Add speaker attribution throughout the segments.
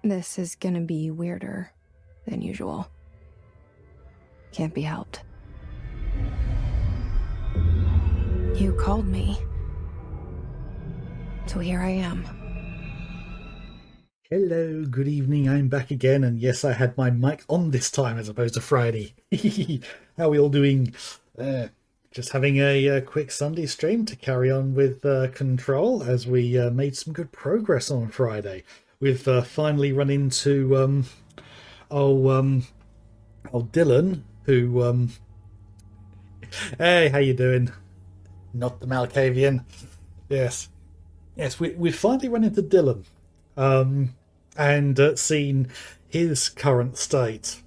Speaker 1: This is gonna be weirder than usual. Can't be helped. You called me. So here I am.
Speaker 2: Hello, good evening, I'm back again, and yes, I had my mic on this time as opposed to Friday. How are we all doing? Just having a quick Sunday stream to carry on with Control, as we made some good progress on Friday. We've finally run into old Dylan, who... Hey, how you doing? Not the Malkavian. Yes, we've finally run into Dylan. And seen his current state.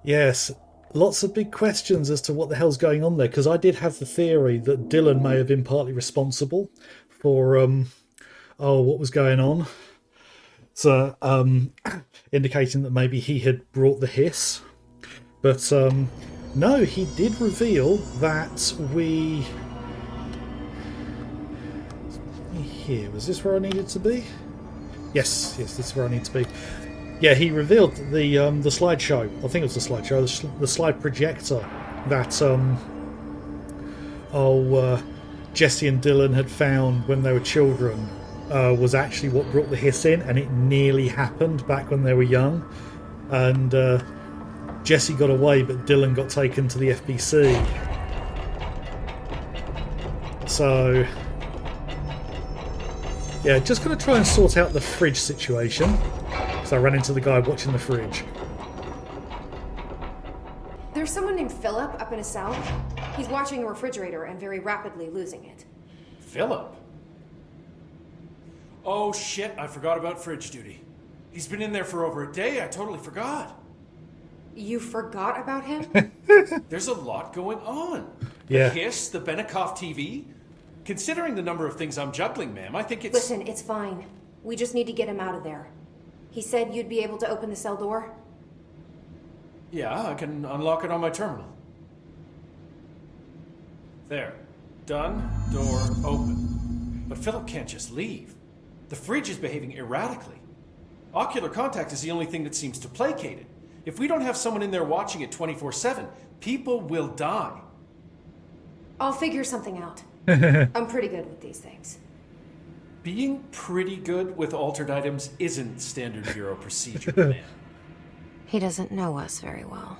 Speaker 2: Yes, lots of big questions as to what the hell's going on there, because I did have the theory that Dylan may have been partly responsible for what was going on. So indicating that maybe he had brought the hiss. But no, he did reveal that we... Here, was this where I needed to be? Yes, this is where I need to be. Yeah, he revealed the slideshow. I think it was the slideshow, the slide projector that Jesse and Dylan had found when they were children was actually what brought the hiss in, and it nearly happened back when they were young. And Jesse got away, but Dylan got taken to the FBC. So... yeah, just going to try and sort out the fridge situation. So I ran into the guy watching the fridge.
Speaker 3: There's someone named Philip up in a cell. He's watching a refrigerator and very rapidly losing it.
Speaker 4: Philip? Oh shit, I forgot about fridge duty. He's been in there for over a day, I totally forgot.
Speaker 3: You forgot about him?
Speaker 4: There's a lot going on.
Speaker 2: Yeah.
Speaker 4: The hiss, the Benikoff TV... Considering the number of things I'm juggling, ma'am, I think it's...
Speaker 3: Listen, it's fine. We just need to get him out of there. He said you'd be able to open the cell door?
Speaker 4: Yeah, I can unlock it on my terminal. There. Done. Door open. But Philip can't just leave. The fridge is behaving erratically. Ocular contact is the only thing that seems to placate it. If we don't have someone in there watching it 24/7, people will die.
Speaker 3: I'll figure something out. I'm pretty good with these things.
Speaker 4: Being pretty good with altered items isn't standard bureau procedure, man.
Speaker 1: He doesn't know us very well.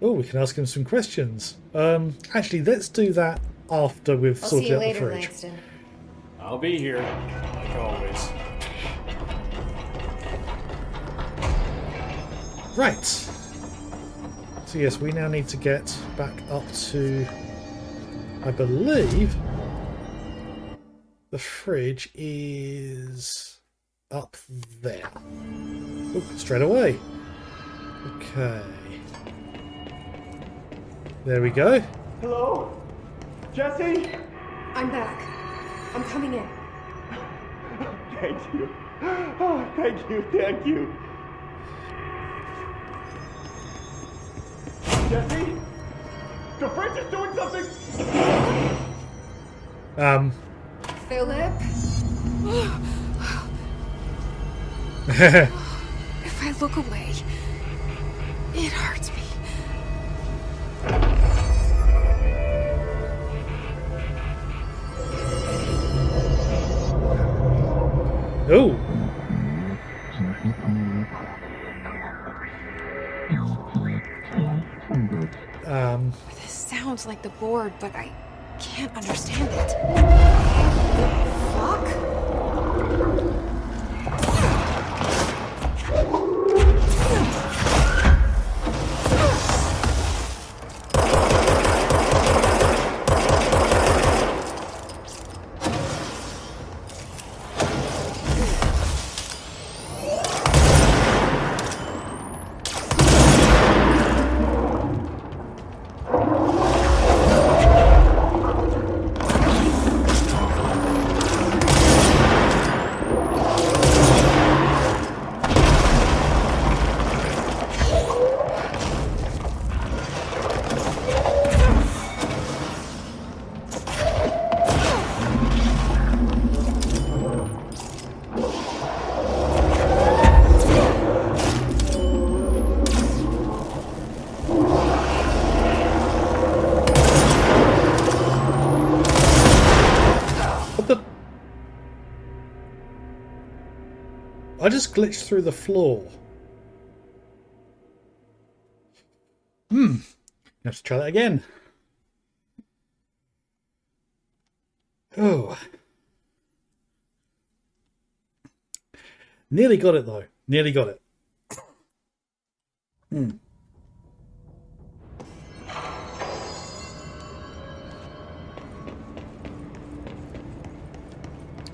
Speaker 2: Oh, we can ask him some questions. Actually, let's do that after we've
Speaker 3: I'll
Speaker 2: sorted
Speaker 3: see you
Speaker 2: out
Speaker 3: later,
Speaker 2: the fridge.
Speaker 3: Langston.
Speaker 4: I'll be here, like always.
Speaker 2: Right. So yes, we now need to get back up to... I believe the fridge is up there. Oh, straight away. Okay. There we go.
Speaker 5: Hello? Jesse?
Speaker 3: I'm back. I'm coming in.
Speaker 5: Thank you. Oh, thank you. Jesse? The fridge is doing something!
Speaker 3: Philip?
Speaker 1: If I look away, it hurts me.
Speaker 2: Oh.
Speaker 1: This sounds like the board, but I can't understand it.
Speaker 3: Fuck?
Speaker 2: I just glitched through the floor. Have to try that again. Oh. Nearly got it though. Nearly got it.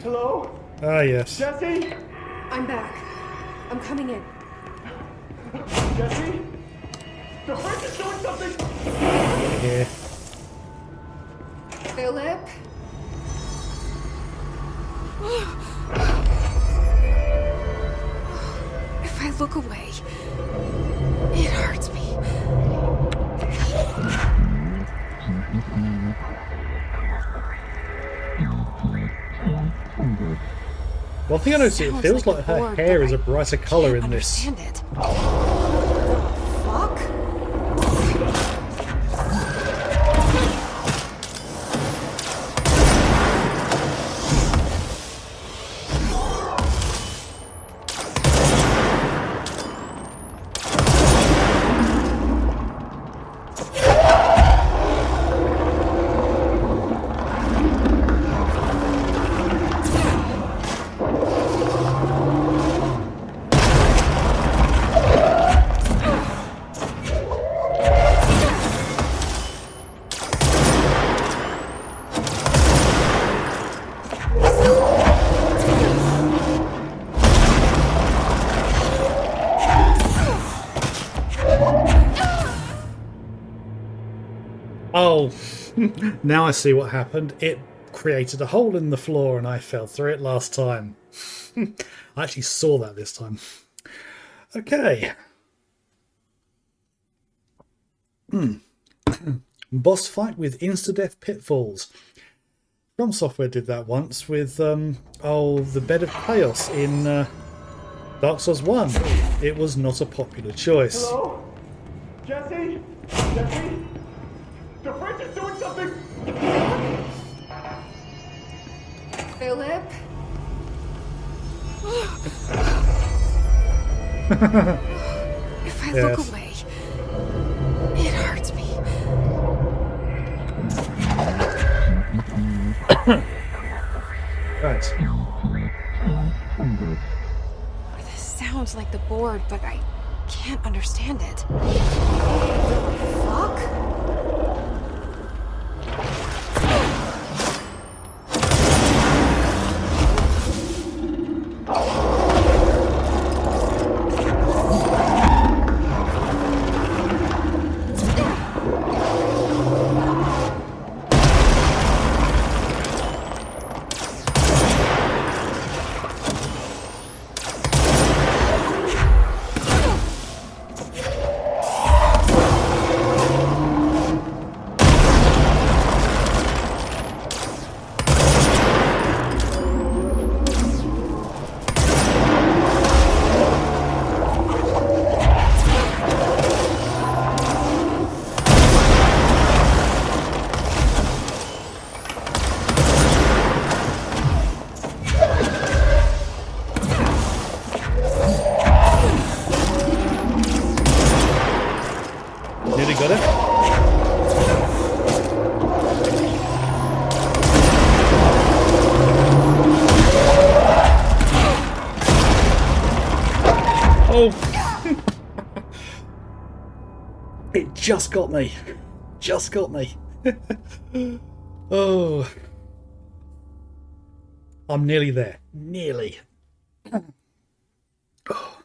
Speaker 5: Hello?
Speaker 2: Ah, yes.
Speaker 5: Jesse?
Speaker 3: I'm back. I'm coming in.
Speaker 5: Jesse? The fridge is doing something!
Speaker 2: Yeah.
Speaker 3: Philip? If I look away, it hurts me.
Speaker 2: One thing I noticed, it
Speaker 3: Sounds
Speaker 2: feels
Speaker 3: like
Speaker 2: like
Speaker 3: a
Speaker 2: her
Speaker 3: board,
Speaker 2: hair
Speaker 3: but
Speaker 2: is a
Speaker 3: I
Speaker 2: brighter colour in
Speaker 3: Can't
Speaker 2: this.
Speaker 3: understand it. Fuck?
Speaker 2: Oh, now I see what happened. It created a hole in the floor and I fell through it last time. I actually saw that this time. Okay. Boss fight with insta-death pitfalls. From Software did that once with the Bed of Chaos in Dark Souls 1. It was not a popular choice.
Speaker 5: Hello? Jesse? Jesse? The fridge is doing something!
Speaker 3: Philip? If I look
Speaker 2: Yes.
Speaker 3: away, it hurts me.
Speaker 2: Right.
Speaker 3: This sounds like the board, but I can't understand it. Fuck?
Speaker 2: Nearly got it. Oh! It just got me. Just got me. Oh. I'm nearly there. Nearly. Oh.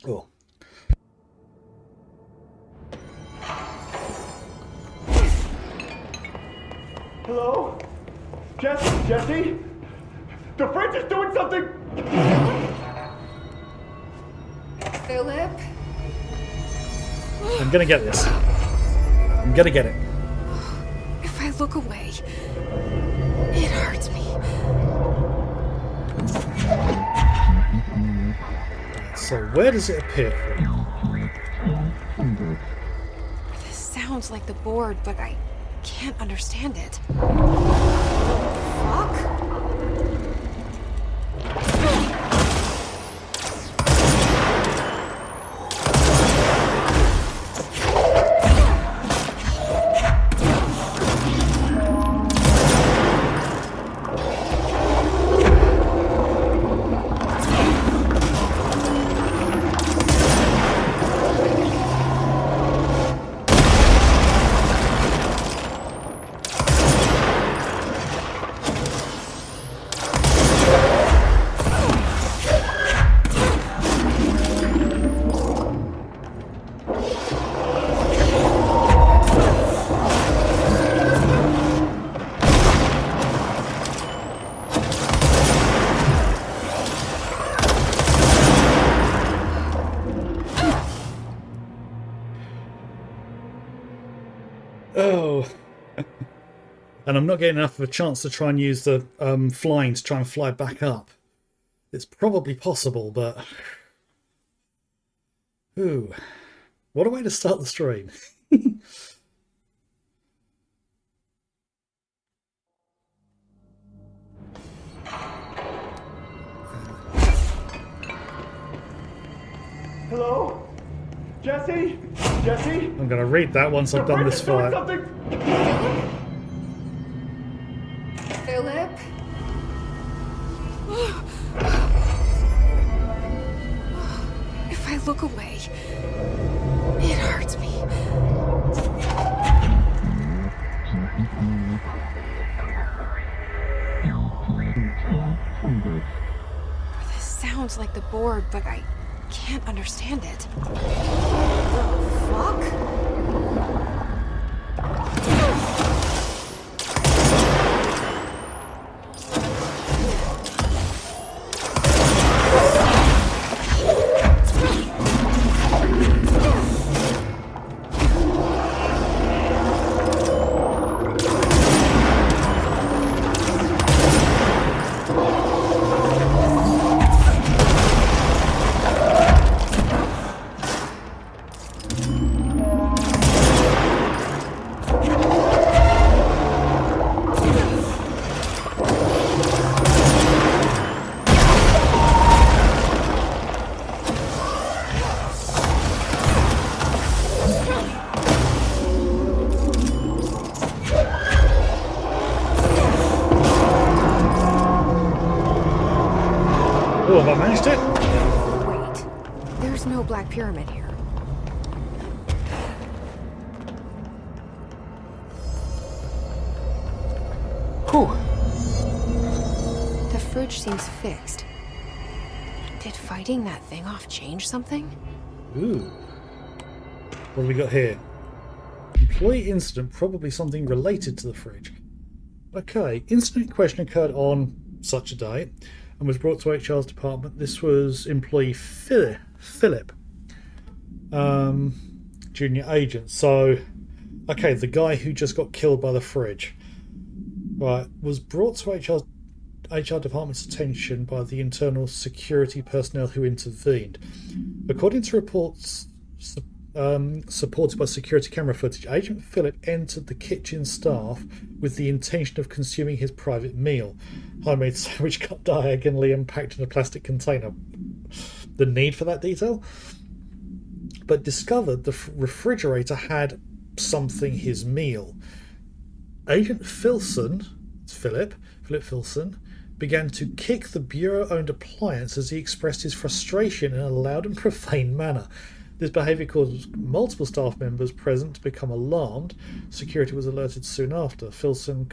Speaker 2: Oh.
Speaker 5: Hello? Jesse? Jesse? The fridge is doing something!
Speaker 3: Philip?
Speaker 2: I'm gonna get this. I'm gonna get it.
Speaker 3: If I look away, it hurts me.
Speaker 2: So where does it appear from?
Speaker 3: This sounds like the board, but I can't understand it. Fuck?
Speaker 2: Oh. And I'm not getting enough of a chance to try and use the flying to try and fly back up. It's probably possible, but... Ooh. What a way to start the stream.
Speaker 5: Hello? Jesse? Jesse?
Speaker 2: I'm going to read that once I've done this
Speaker 5: Doing
Speaker 2: fight.
Speaker 5: something.
Speaker 3: Philip? If I look away, it hurts me. This sounds like the board, but I can't understand it. The fuck?
Speaker 2: Oh, have I managed it?
Speaker 3: Wait, there's no Black Pyramid here.
Speaker 2: Whew.
Speaker 3: The fridge seems fixed. Did fighting that thing off change something?
Speaker 2: Ooh. What do we got here? Employee incident, probably something related to the fridge. Okay, incident in question occurred on such a day and was brought to HR's department. This was employee Philip, junior agent. So, okay, the guy who just got killed by the fridge, right, was brought to HR department's attention by the internal security personnel who intervened. According to reports supported by security camera footage, Agent Philip entered the kitchen staff with the intention of consuming his private meal. Homemade sandwich cut diagonally and packed in a plastic container. The need for that detail? But discovered the refrigerator had something his meal. Agent Philip Filson, began to kick the Bureau-owned appliance as he expressed his frustration in a loud and profane manner. This behaviour caused multiple staff members present to become alarmed. Security was alerted soon after. Filson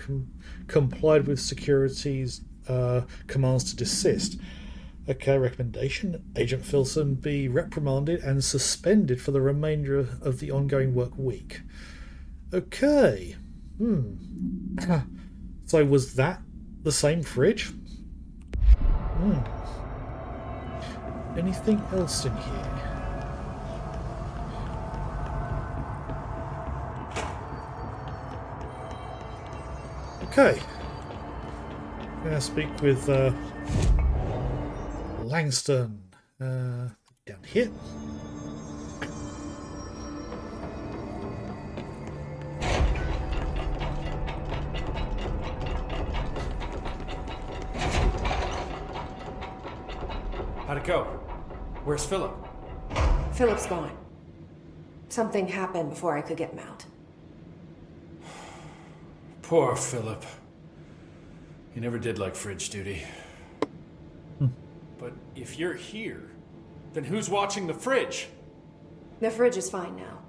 Speaker 2: complied with security's commands to desist. Okay, recommendation. Agent Filson be reprimanded and suspended for the remainder of the ongoing work week. Okay. So was that the same fridge? Anything else in here? Okay. I'm going to speak with Langston down here.
Speaker 4: go? Where's Philip?
Speaker 3: Philip's gone. Something happened before I could get him out.
Speaker 4: Poor Philip. He never did like fridge duty. But if you're here, then who's watching the fridge?
Speaker 3: The fridge is fine now.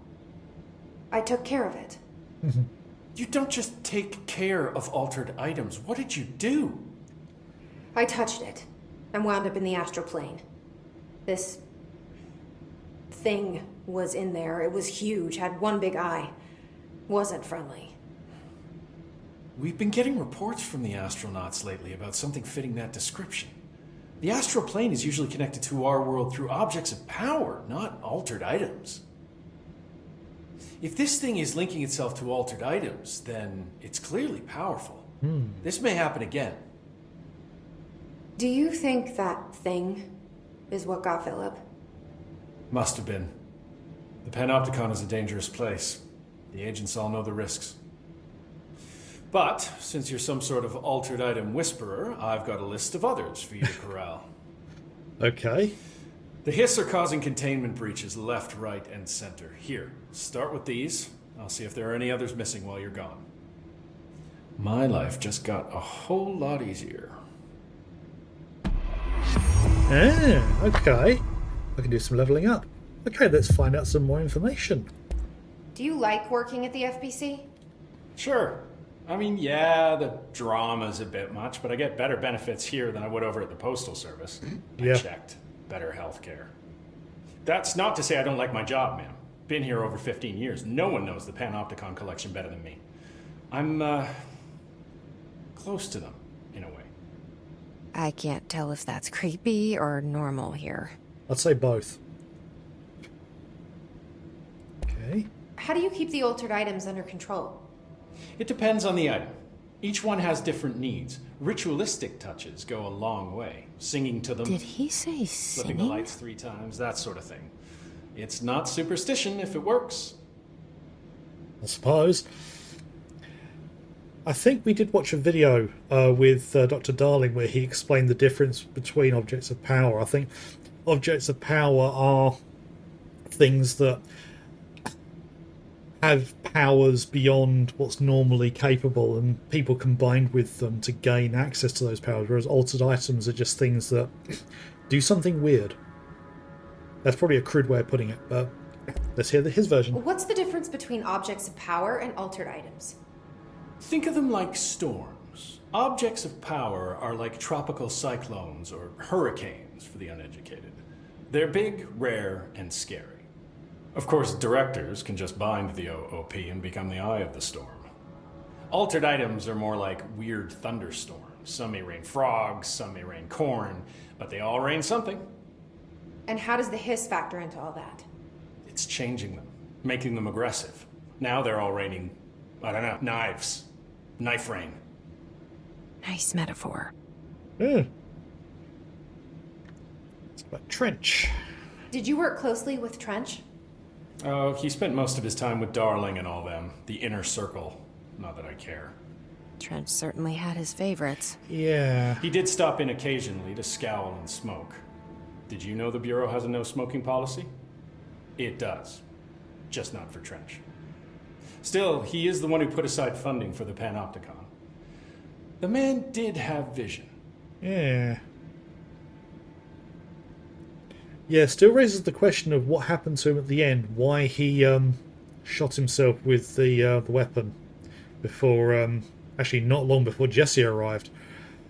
Speaker 3: I took care of it.
Speaker 4: You don't just take care of altered items. What did you do?
Speaker 3: I touched it and wound up in the astral plane. This thing was in there. It was huge, had one big eye. Wasn't friendly.
Speaker 4: We've been getting reports from the astronauts lately about something fitting that description. The astral plane is usually connected to our world through objects of power, not altered items. If this thing is linking itself to altered items, then it's clearly powerful. This may happen again.
Speaker 3: Do you think that thing is what got Philip?
Speaker 4: Must have been. The Panopticon is a dangerous place. The agents all know the risks. But, since you're some sort of altered item whisperer, I've got a list of others for you to corral.
Speaker 2: Okay.
Speaker 4: The Hiss are causing containment breaches left, right, and center. Here, start with these. I'll see if there are any others missing while you're gone. My life just got a whole lot easier.
Speaker 2: Okay. I can do some leveling up. Okay, let's find out some more information.
Speaker 3: Do you like working at the FBC?
Speaker 6: Sure. I mean, yeah, the drama's a bit much, but I get better benefits here than I would over at the Postal Service.
Speaker 2: Yeah.
Speaker 6: I checked. Better health care. That's not to say I don't like my job, ma'am. Been here over 15 years. No one knows the Panopticon collection better than me. I'm, close to them, in a way.
Speaker 1: I can't tell if that's creepy or normal here.
Speaker 2: I'd say both. Okay.
Speaker 3: How do you keep the altered items under control?
Speaker 6: It depends on the item. Each one has different needs. Ritualistic touches go a long way. Singing to them,
Speaker 1: Did he say
Speaker 6: flipping the
Speaker 1: singing?
Speaker 6: lights 3 times, that sort of thing. It's not superstition if it works.
Speaker 2: I suppose. I think we did watch a video with Dr. Darling where he explained the difference between objects of power. I think objects of power are things that have powers beyond what's normally capable, and people combined with them to gain access to those powers, whereas altered items are just things that do something weird. That's probably a crude way of putting it, but let's hear his version.
Speaker 3: What's the difference between objects of power and altered items?
Speaker 6: Think of them like storms. Objects of power are like tropical cyclones or hurricanes for the uneducated. They're big, rare, and scary. Of course, directors can just bind the OOP and become the eye of the storm. Altered items are more like weird thunderstorms. Some may rain frogs, some may rain corn, but they all rain something.
Speaker 3: And how does the hiss factor into all that?
Speaker 6: It's changing them, making them aggressive. Now they're all raining, I don't know, knives. Knife rain.
Speaker 1: Nice metaphor.
Speaker 2: It's about Trench.
Speaker 3: Did you work closely with Trench?
Speaker 6: Oh, he spent most of his time with Darling and all them. The inner circle. Not that I care.
Speaker 1: Trent certainly had his favorites.
Speaker 2: Yeah.
Speaker 6: He did stop in occasionally to scowl and smoke. Did you know the Bureau has a no smoking policy? It does. Just not for Trench. Still, he is the one who put aside funding for the Panopticon. The man did have vision.
Speaker 2: Yeah. Yeah, still raises the question of what happened to him at the end. Why he shot himself with the weapon before, actually not long before Jesse arrived.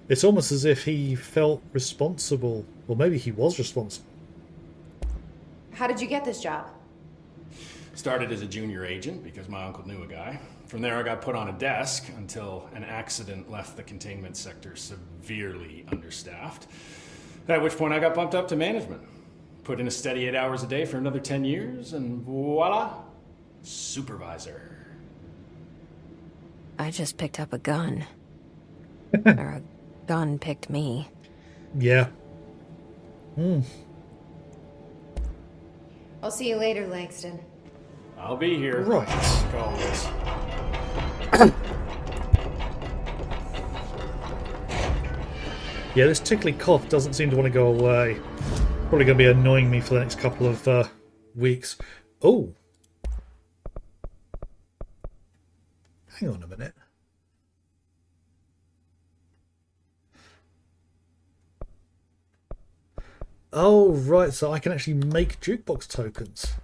Speaker 2: It's almost as if he felt responsible, or maybe he was responsible.
Speaker 3: How did you get this job?
Speaker 6: Started as a junior agent because my uncle knew a guy. From there I got put on a desk until an accident left the containment sector severely understaffed. At which point I got bumped up to management. Put in a steady 8 hours a day for another 10 years, and voila, supervisor.
Speaker 1: I just picked up a gun. Or a gun picked me.
Speaker 2: Yeah.
Speaker 3: I'll see you later, Langston.
Speaker 6: I'll be here.
Speaker 2: Right.
Speaker 6: Like always.
Speaker 2: Yeah, this tickly cough doesn't seem to want to go away. Probably going to be annoying me for the next couple of weeks. Oh, hang on a minute. Oh, right, so I can actually make jukebox tokens.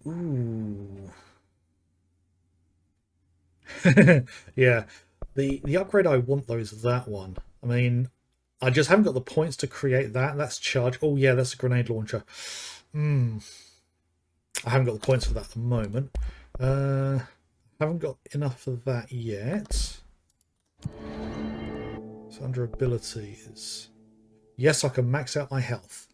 Speaker 2: Ooh. Yeah, the upgrade I want though is that one. I mean, I just haven't got the points to create that. That's charge. Oh yeah, that's a grenade launcher. I haven't got the points for that at the moment. Haven't got enough of that yet. So under abilities, yes, I can max out my health.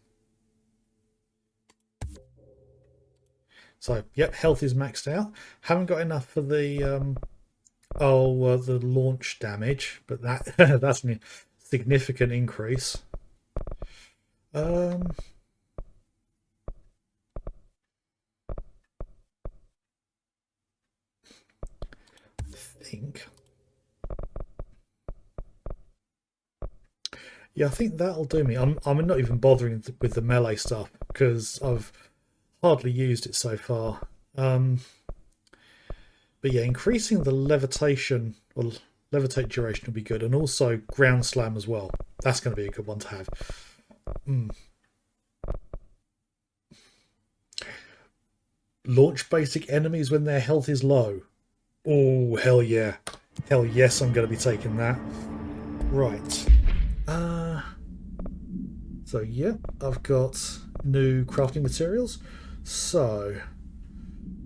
Speaker 2: So yep, health is maxed out. Haven't got enough for the the launch damage, but that that's a significant increase. I think. Yeah, I think that'll do me. I'm not even bothering with the melee stuff because I've hardly used it so far. But yeah, increasing the levitation or levitate duration will be good, and also ground slam as well. That's going to be a good one to have. Launch basic enemies when their health is low. Oh, hell yeah. Hell yes, I'm going to be taking that. Right. So yep, I've got new crafting materials. So,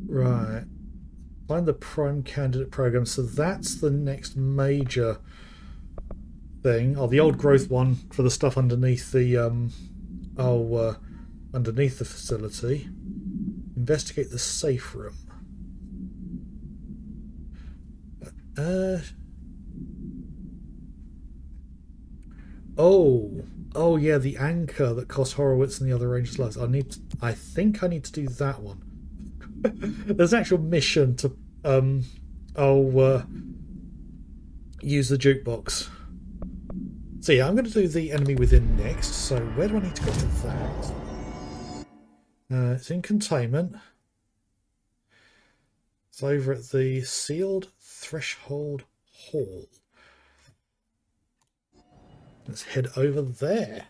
Speaker 2: right. Find the prime candidate program. So that's the next major thing. Oh, the old growth one for the stuff underneath the underneath the facility. Investigate the safe room. Oh yeah, the anchor that cost Horowitz and the other Rangers lives. I think I need to do that one. There's an actual mission to use the jukebox. So yeah, I'm going to do the enemy within next. So where do I need to go to that? It's in containment. It's over at the sealed threshold hall. Let's head over there.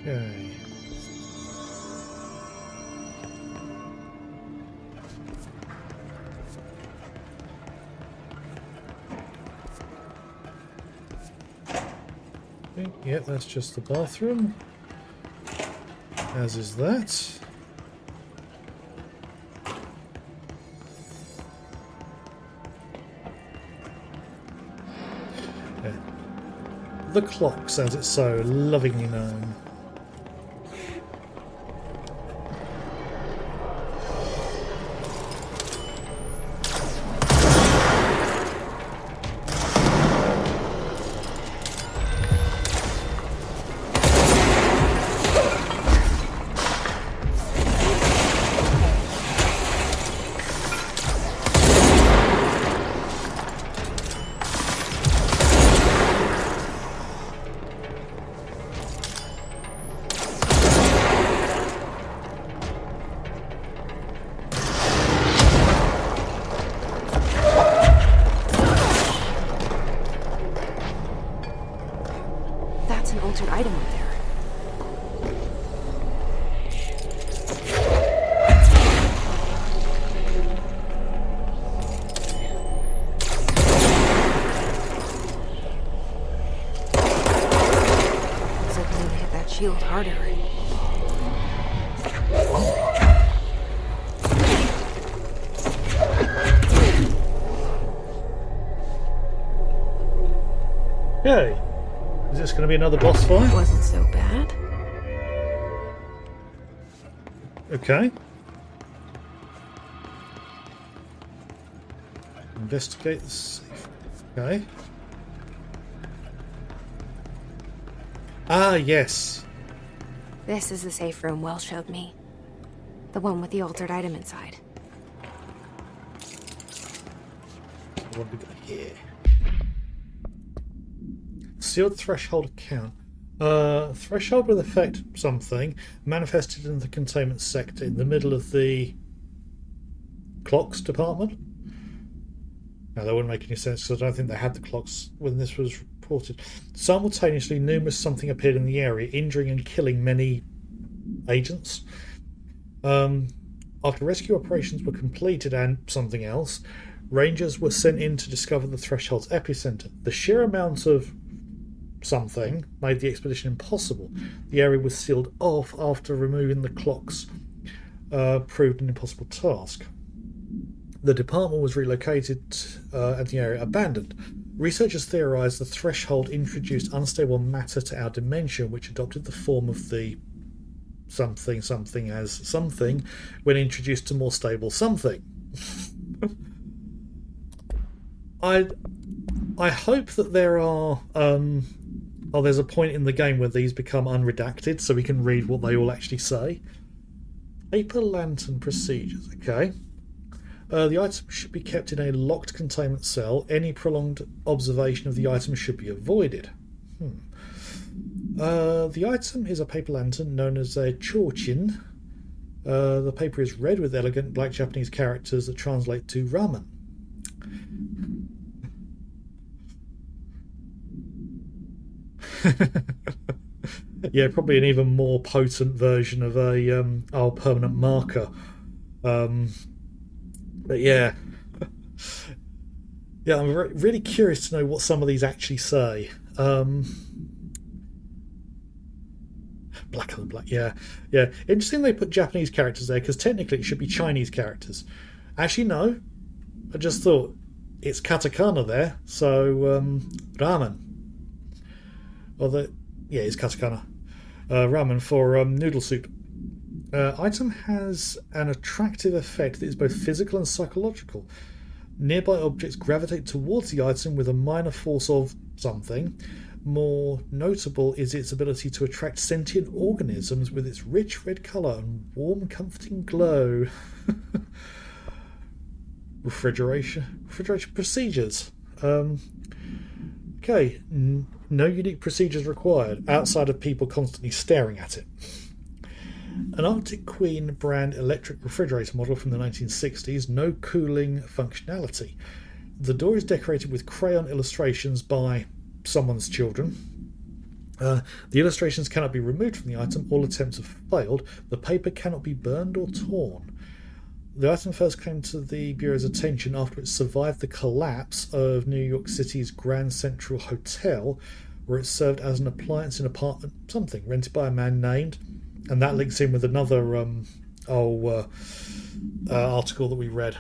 Speaker 2: Okay. Yep, that's just the bathroom. As is that. Yeah. The clocks, as it's so lovingly known.
Speaker 3: That's an altered item up there. Looks like we need to hit that shield harder.
Speaker 2: Okay. Is this going to be another boss fight?
Speaker 1: Wasn't so bad.
Speaker 2: Okay. Investigate the safe. Okay. Ah, yes.
Speaker 1: This is the safe room Wells showed me.
Speaker 3: The one with the altered item inside.
Speaker 2: What have we got here? Sealed threshold account. Threshold with effect something manifested in the containment sector in the middle of the clocks department. Now that wouldn't make any sense because I don't think they had the clocks when this was reported. Simultaneously, numerous something appeared in the area, injuring and killing many agents. After rescue operations were completed and something else, Rangers were sent in to discover the threshold's epicenter. The sheer amount of something made the expedition impossible. The area was sealed off after removing the clocks proved an impossible task. The department was relocated and the area abandoned. Researchers theorized the threshold introduced unstable matter to our dimension, which adopted the form of the something as something when introduced to more stable something. I hope that there are there's a point in the game where these become unredacted so we can read what they all actually say. Paper lantern procedures, okay. The item should be kept in a locked containment cell. Any prolonged observation of the item should be avoided. The item is a paper lantern known as a chochin. The paper is red with elegant black Japanese characters that translate to ramen. Yeah, probably an even more potent version of a permanent marker. But yeah, yeah, I'm really curious to know what some of these actually say. Blacker than black, yeah. Interesting they put Japanese characters there because technically it should be Chinese characters. Actually, no. I just thought it's katakana there, so ramen. It's katakana. Ramen for noodle soup. Item has an attractive effect that is both physical and psychological. Nearby objects gravitate towards the item with a minor force of something. More notable is its ability to attract sentient organisms with its rich red colour and warm, comforting glow. Refrigeration procedures. Okay, no unique procedures required outside of people constantly staring at it. An Arctic Queen brand electric refrigerator model from the 1960s, no cooling functionality. The door is decorated with crayon illustrations by someone's children. The illustrations cannot be removed from the item. All attempts have failed. The paper cannot be burned or torn. The item first came to the Bureau's attention after it survived the collapse of New York City's Grand Central Hotel, where it served as an appliance in apartment something rented by a man named, and that links in with another article that we read.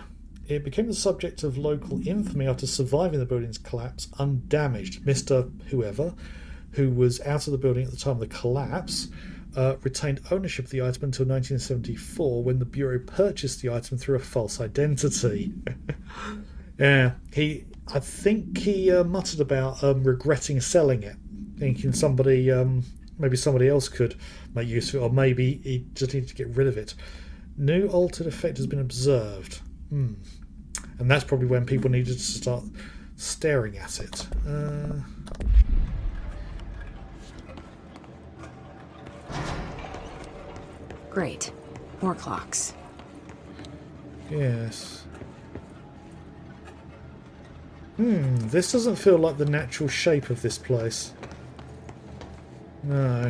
Speaker 2: It became the subject of local infamy after surviving the building's collapse undamaged. Mr. Whoever, who was out of the building at the time of the collapse, retained ownership of the item until 1974 when the Bureau purchased the item through a false identity. Yeah, I think he muttered about regretting selling it, thinking maybe somebody else could make use of it, or maybe he just needed to get rid of it. New altered effect has been observed. And that's probably when people needed to start staring at it.
Speaker 1: Great. More clocks.
Speaker 2: Yes. This doesn't feel like the natural shape of this place. No.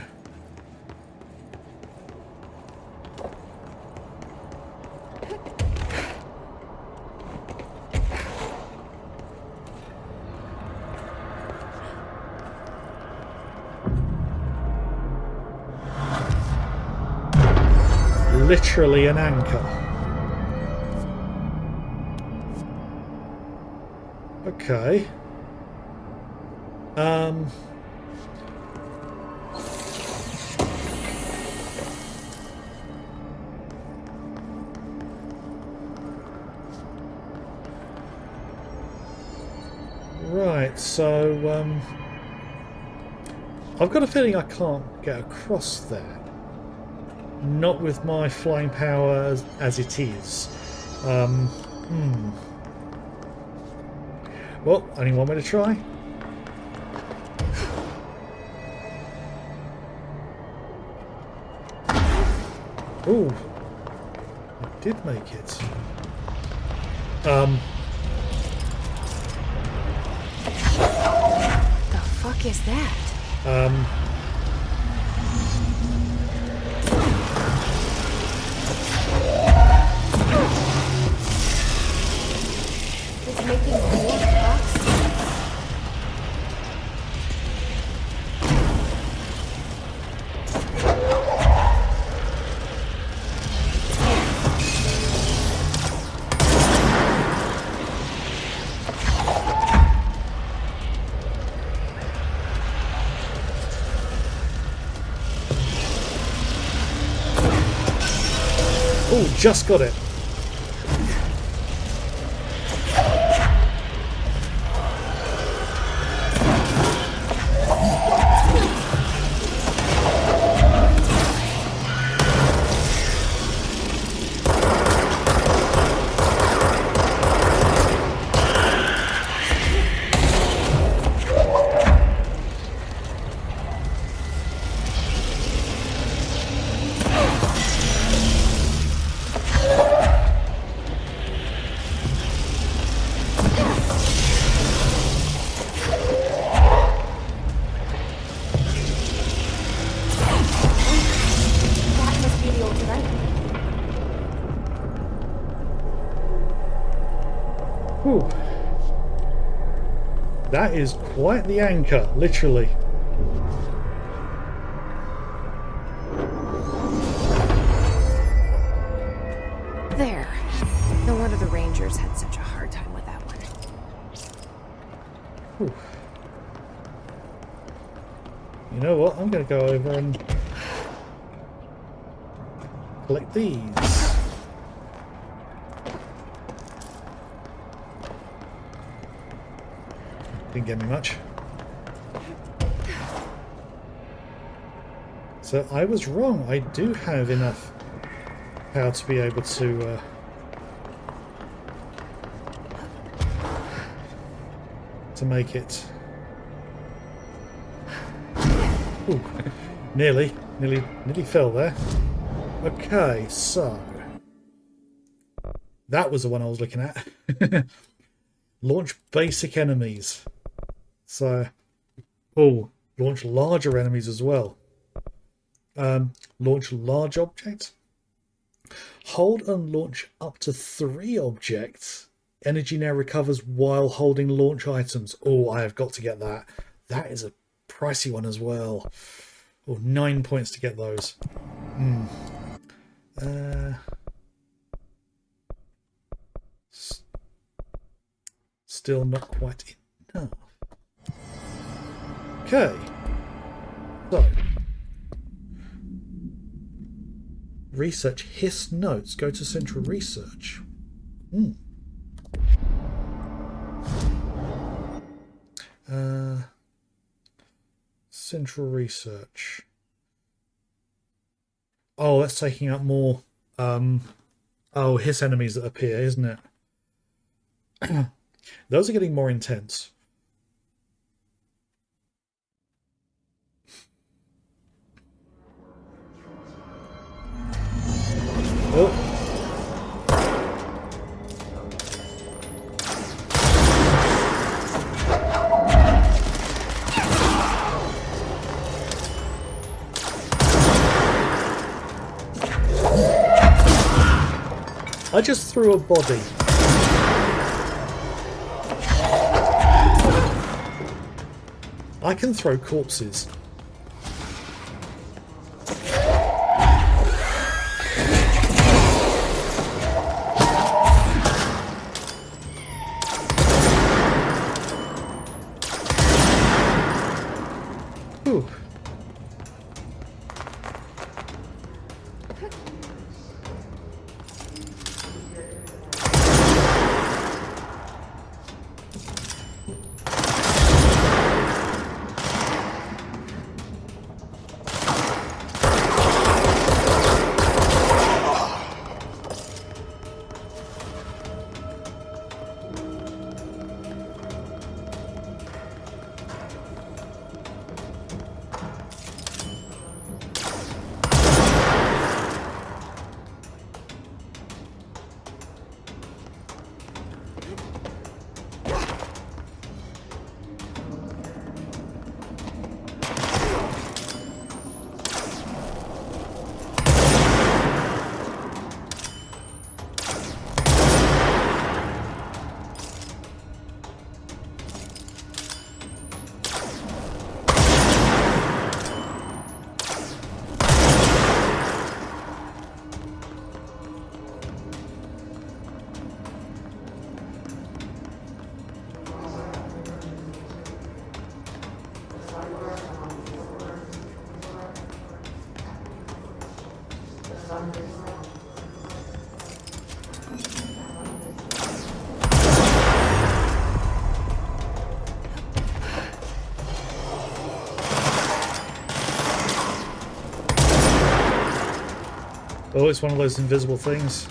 Speaker 2: Literally an anchor. Okay. Right, so I've got a feeling I can't get across there. not with my flying power as it is. Well, only one way to try. Ooh, I did make it.
Speaker 1: The fuck is that?
Speaker 3: It's making more cups.
Speaker 2: Oh, just got it.
Speaker 3: That must be the old dragon.
Speaker 2: Whew. That is quite the anchor, literally.
Speaker 1: There. No wonder the Rangers had such a hard time with that one.
Speaker 2: Whew. You know what? I'm going to go over and collect these. Didn't get me much. So I was wrong. I do have enough power to be able to make it. Ooh, nearly fell there. Okay, so that was the one I was looking at. Launch basic enemies. So, launch larger enemies as well. Launch large objects. Hold and launch up to 3 objects. Energy now recovers while holding launch items. Oh, I have got to get that. That is a pricey one as well. Oh, 9 points to get those. Still not quite enough. Okay. So. Research Hiss notes. Go to Central Research. Central Research. Oh, that's taking up more. Hiss enemies that appear, isn't it? Those are getting more intense. Oh. I just threw a body. I can throw corpses. Whew. Oh, it's one of those invisible things.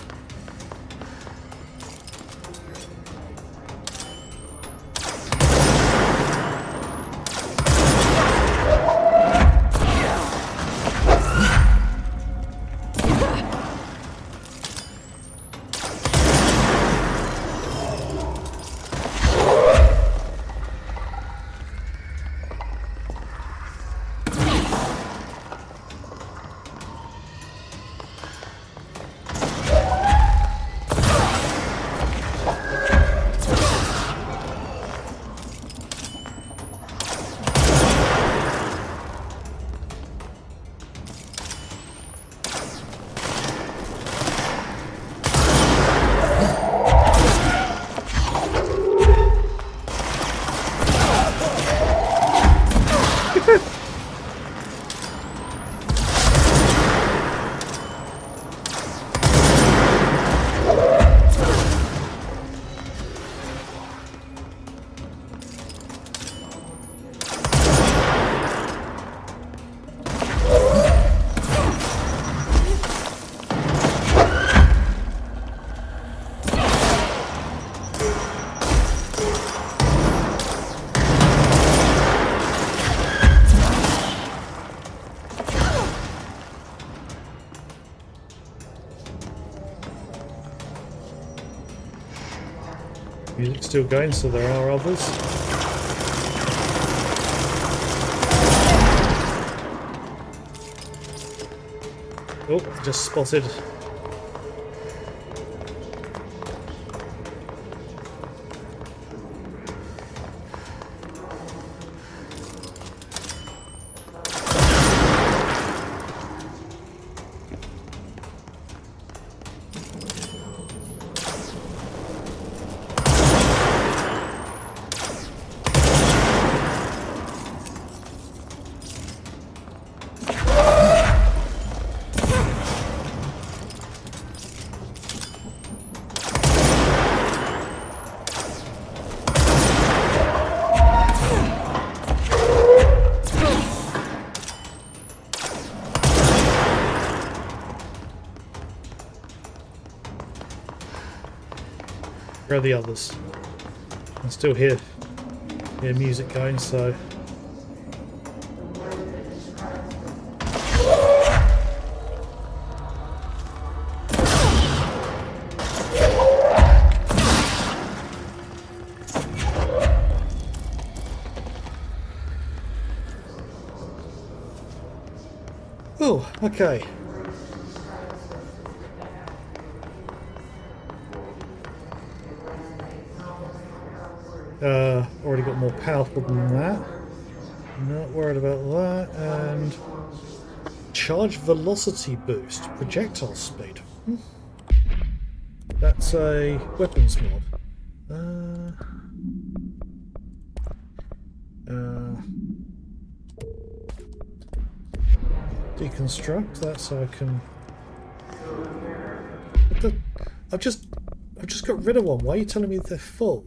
Speaker 2: Music's still going, so there are others. Oh, just spotted. Where are the others? I still hear music going, so... Oh, okay. Already got more powerful than that. Not worried about that. And charge velocity boost, projectile speed. That's a weapons mod. Deconstruct that so I can. I've just got rid of one. Why are you telling me they're full?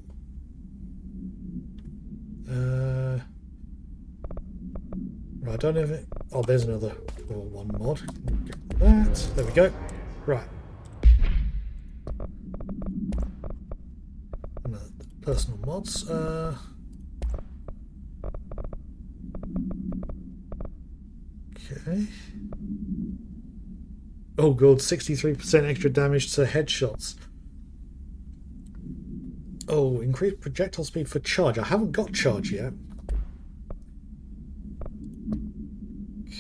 Speaker 2: Right, I don't have it. Oh, there's another one mod. That. There we go. Right. Another personal mods. Okay. Oh god, 63% extra damage to headshots. Oh, increased projectile speed for charge. I haven't got charge yet.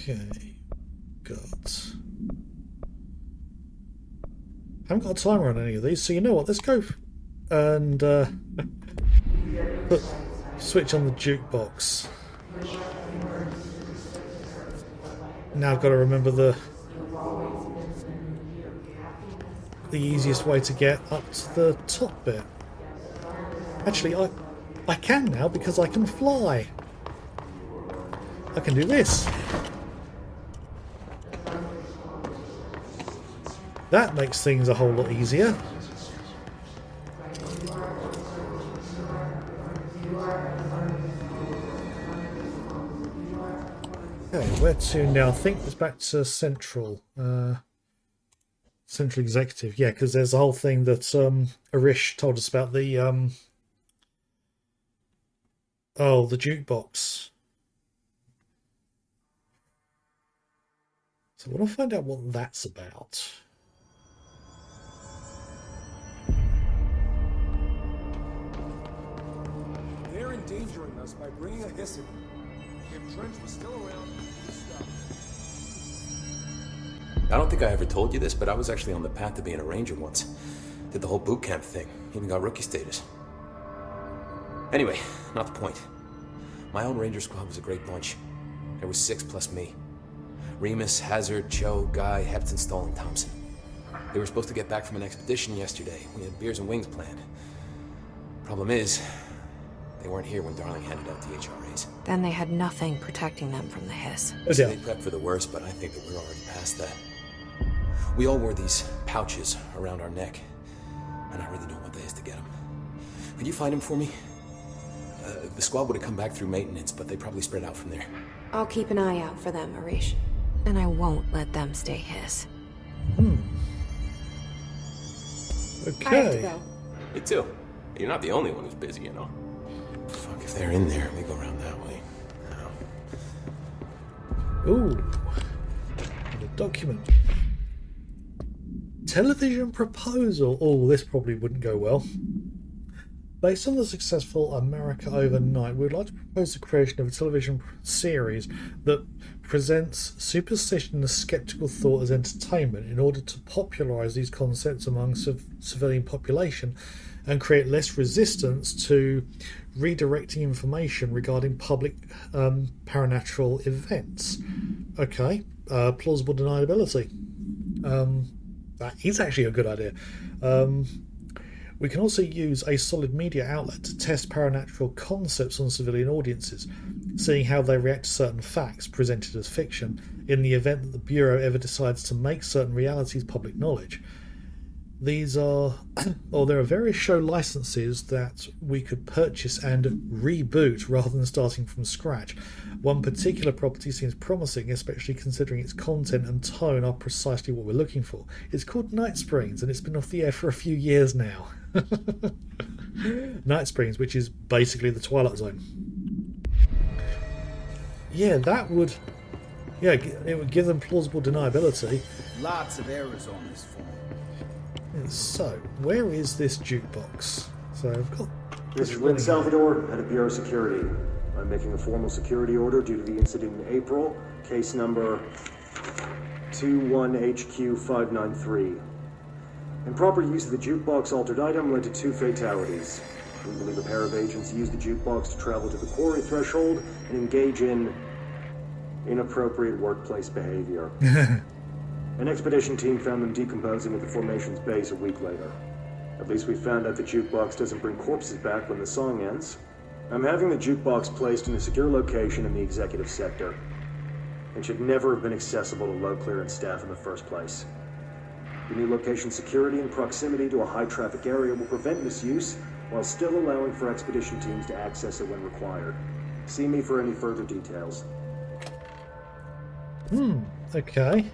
Speaker 2: Okay. Got. Haven't got a timer on any of these, so you know what? Let's go and put switch on the jukebox. Now I've got to remember the easiest way to get up to the top bit. Actually, I can now because I can fly. I can do this. That makes things a whole lot easier. Okay, where to now? I think it's back to Central. Central Executive. Yeah, because there's a whole thing that Arish told us about the the jukebox. So I want to find out what that's about.
Speaker 7: They're endangering us by bringing a hiss in. If Trench was still around, he'd stop.
Speaker 8: I don't think I ever told you this, but I was actually on the path to being a ranger once. Did the whole boot camp thing. Even got rookie status. Anyway, not the point. My own ranger squad was a great bunch. There was 6 plus me. Remus, Hazard, Joe, Guy, Hepton, Stoll, and Thompson. They were supposed to get back from an expedition yesterday. We had beers and wings planned. Problem is, they weren't here when Darling handed out the HRAs.
Speaker 1: Then they had nothing protecting them from the hiss.
Speaker 2: Yeah.
Speaker 8: They prepped for the worst, but I think that we're already past that. We all wore these pouches around our neck, and I really don't want the hiss to get them. Could you find them for me? The squad would have come back through maintenance, but they probably spread out from there.
Speaker 3: I'll keep an eye out for them, Arish.
Speaker 1: And I won't let them stay hiss.
Speaker 3: I have to
Speaker 2: Okay.
Speaker 3: go.
Speaker 8: Me too. You're not the only one who's busy, you know. Fuck, if they're in there, we go around that way. No.
Speaker 2: Ooh. The document. Television proposal. Oh, this probably wouldn't go well. Based on the successful America Overnight, we'd like to propose the creation of a television series that presents superstition and skeptical thought as entertainment in order to popularise these concepts among civilian population and create less resistance to redirecting information regarding public paranatural events. Okay, plausible deniability. That is actually a good idea. We can also use a solid media outlet to test paranatural concepts on civilian audiences, seeing how they react to certain facts presented as fiction in the event that the Bureau ever decides to make certain realities public knowledge. These are, there are various show licenses that we could purchase and reboot rather than starting from scratch. One particular property seems promising, especially considering its content and tone are precisely what we're looking for. It's called Night Springs, and it's been off the air for a few years now. Night Springs, which is basically the Twilight Zone. Yeah, that would... Yeah, it would give them plausible deniability.
Speaker 7: Lots of errors on this form.
Speaker 2: So, where is this jukebox? So I've got this
Speaker 9: Mr. Lynn Salvador, head of Bureau Security. I'm making a formal security order due to the incident in April, case number 21HQ593. Improper use of the jukebox altered item led to 2 fatalities. We believe a pair of agents used the jukebox to travel to the quarry threshold and engage in inappropriate workplace behavior. An expedition team found them decomposing at the formation's base a week later. At least we found out the jukebox doesn't bring corpses back when the song ends. I'm having the jukebox placed in a secure location in the executive sector. It should never have been accessible to low clearance staff in the first place. The new location security and proximity to a high traffic area will prevent misuse while still allowing for expedition teams to access it when required. See me for any further details.
Speaker 2: Okay.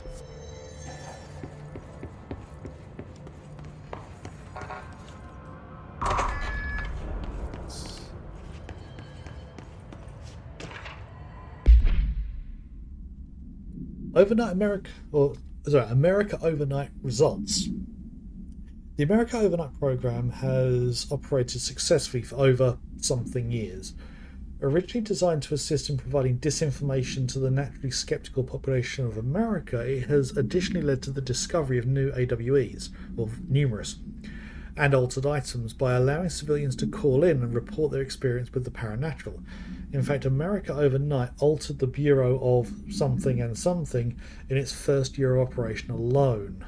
Speaker 2: America Overnight results. The America Overnight program has operated successfully for over something years. Originally designed to assist in providing disinformation to the naturally skeptical population of America, it has additionally led to the discovery of new AWEs, or numerous, and altered items by allowing civilians to call in and report their experience with the paranatural. In fact, America Overnight altered the Bureau of something and something in its first year of operation alone.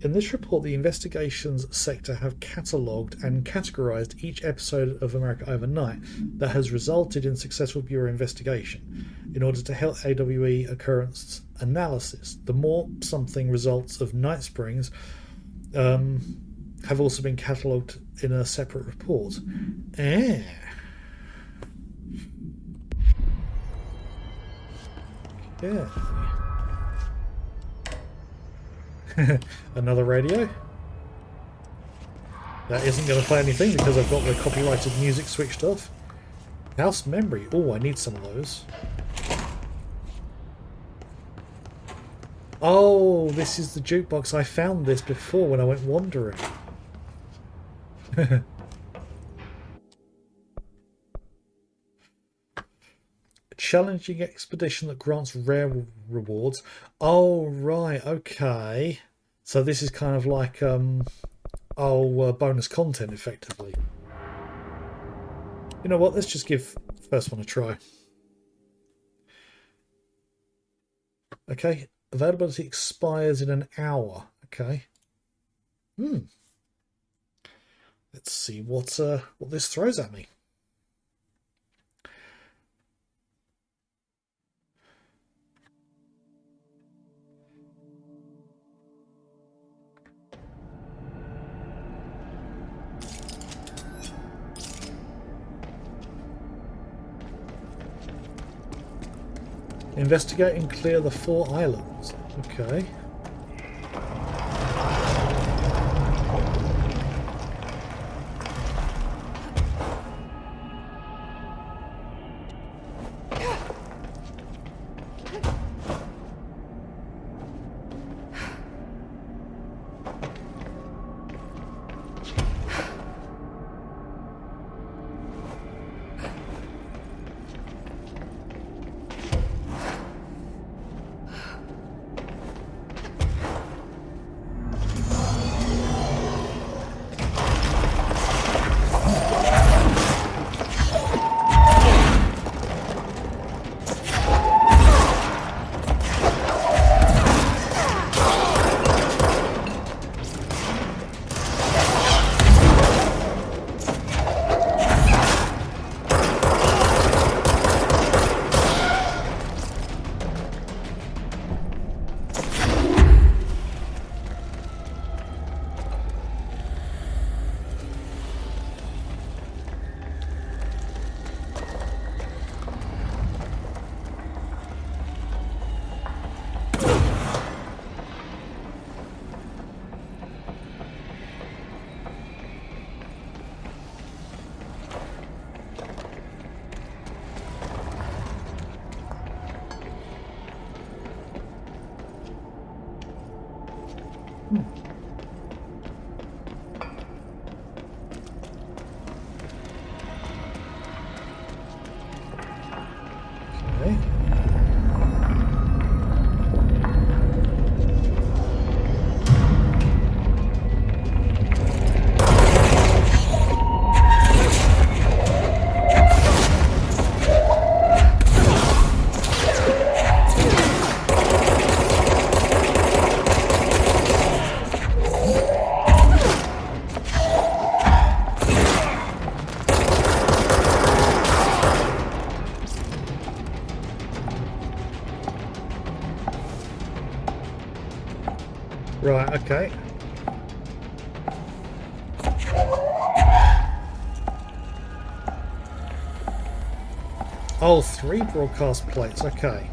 Speaker 2: In this report, the investigations sector have catalogued and categorized each episode of America Overnight that has resulted in successful Bureau investigation in order to help AWE occurrence analysis. The more something results of Night Springs have also been catalogued in a separate report. Yeah. Another radio. That isn't going to play anything because I've got the copyrighted music switched off. House memory. Oh, I need some of those. Oh, this is the jukebox. I found this before when I went wandering. Challenging expedition that grants rare rewards. Oh, right. Okay. So this is kind of like bonus content, effectively. You know what? Let's just give the first one a try. Okay. Availability expires in an hour. Okay. Let's see what this throws at me. Investigate and clear the 4 islands. Okay. Okay. Right, okay. Oh, 3 broadcast plates, okay.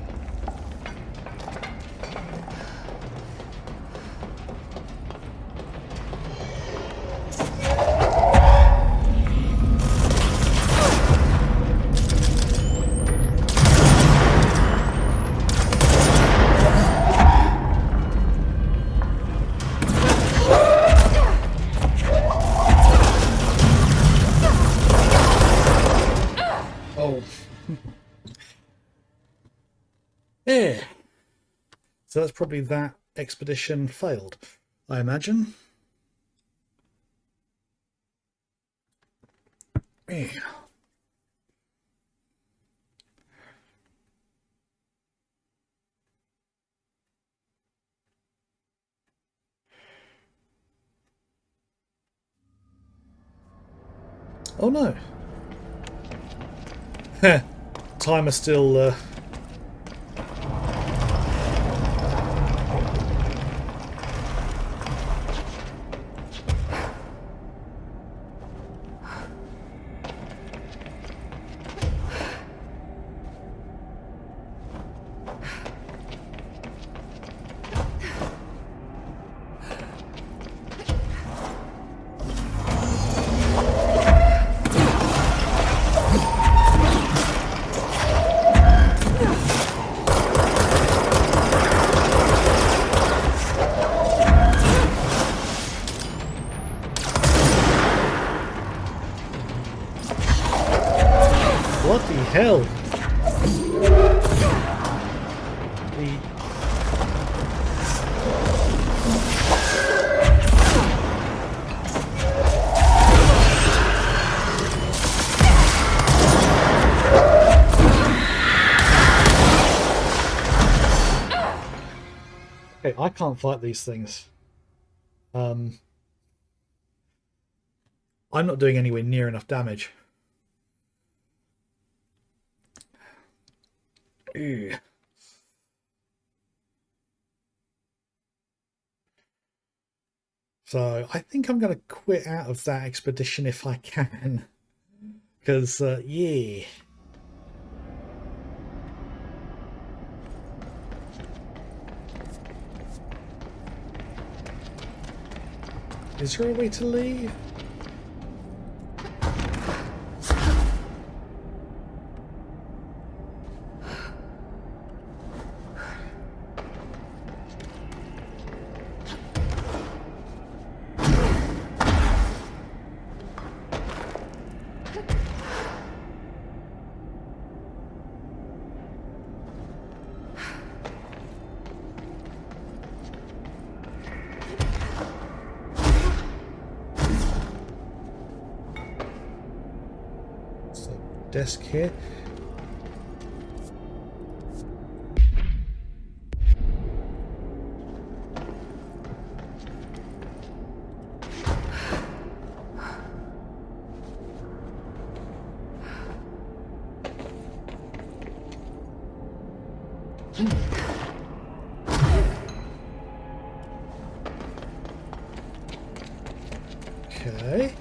Speaker 2: Yeah. So that's probably that expedition failed, I imagine. Yeah. Oh no. Timer still What the hell? Okay, I can't fight these things. I'm not doing anywhere near enough damage. Ew. So I think I'm going to quit out of that expedition if I can. Because, yeah. Is there a way to leave? Desk here. Okay.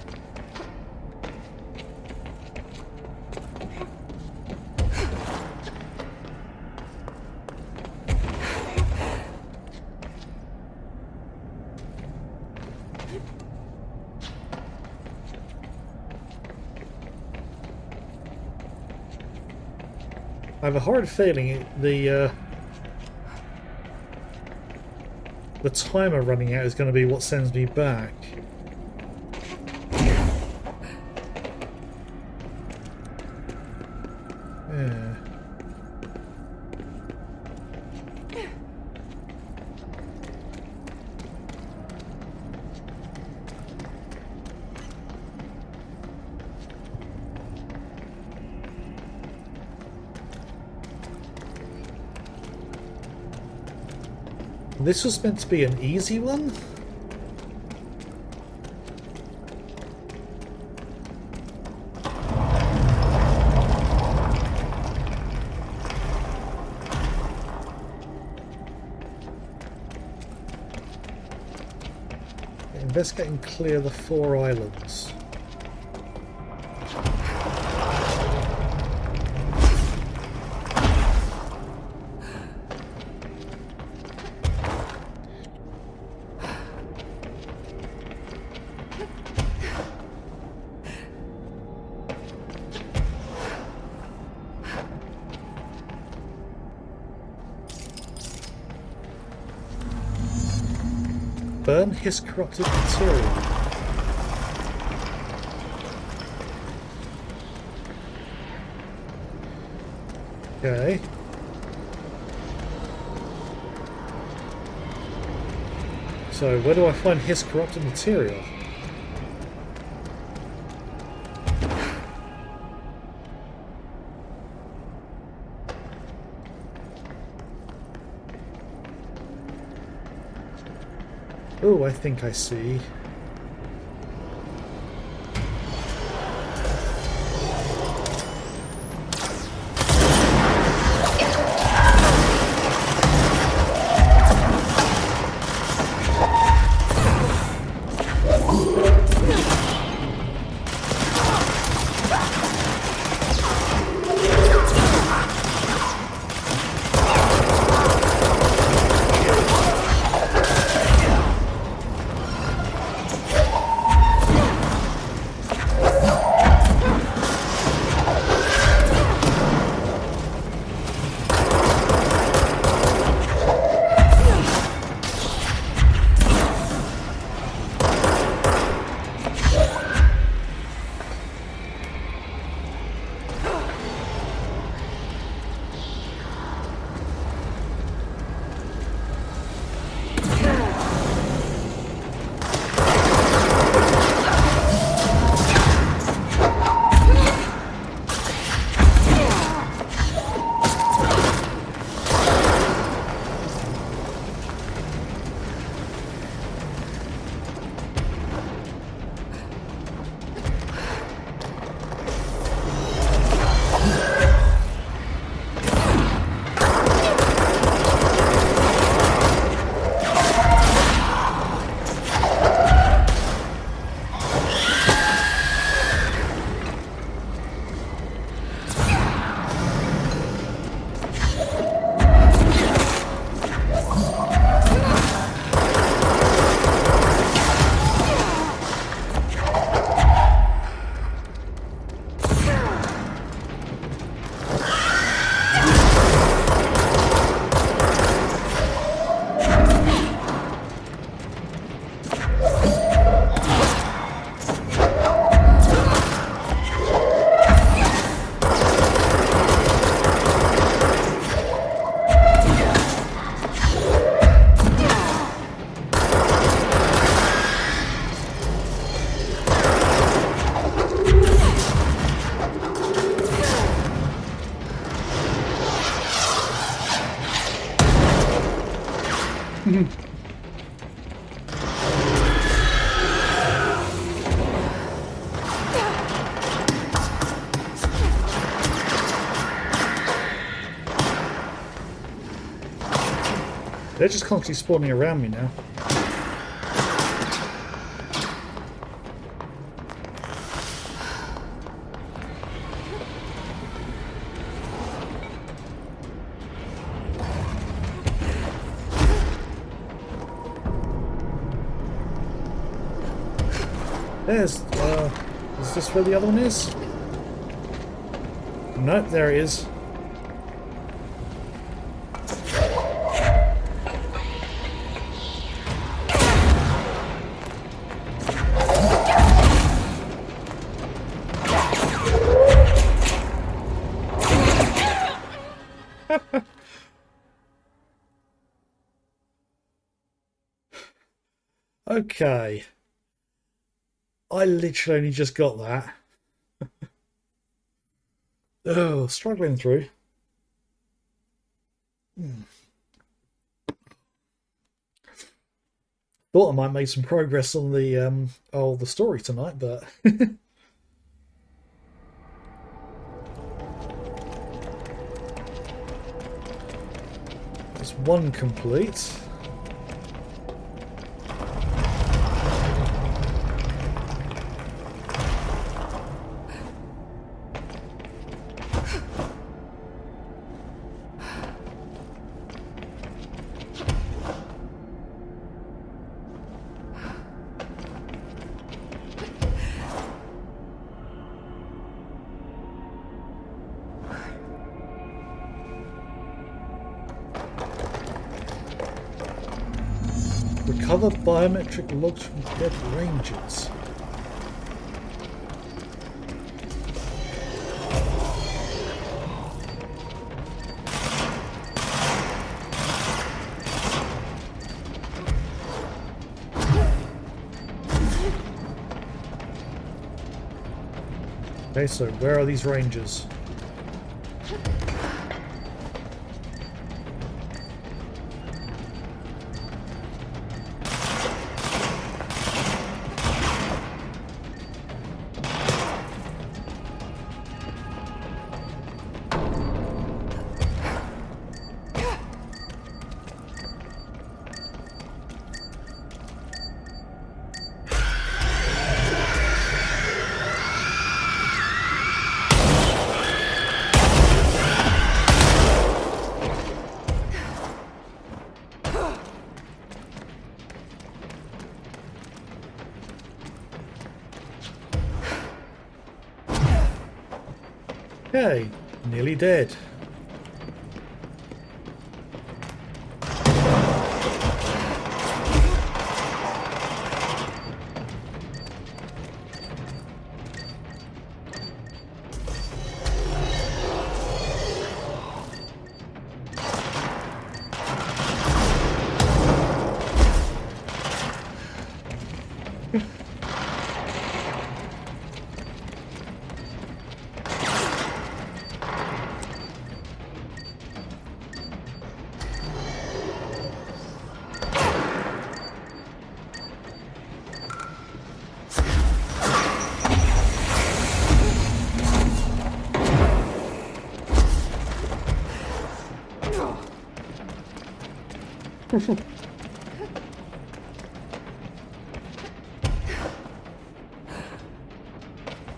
Speaker 2: I have a horrid feeling the timer running out is going to be what sends me back. Yeah. This was meant to be an easy one? Investigate and clear the 4 islands. Burn his corrupted material. Okay. So, where do I find his corrupted material? Oh, I think I see. They're just constantly spawning around me now. There's, is this where the other one is? Nope, there it is. Okay. I literally only just got that. Oh, struggling through. Thought I might make some progress on the story tonight, but there's one complete. Recover biometric logs from dead rangers. Okay, so where are these rangers? Okay, nearly dead.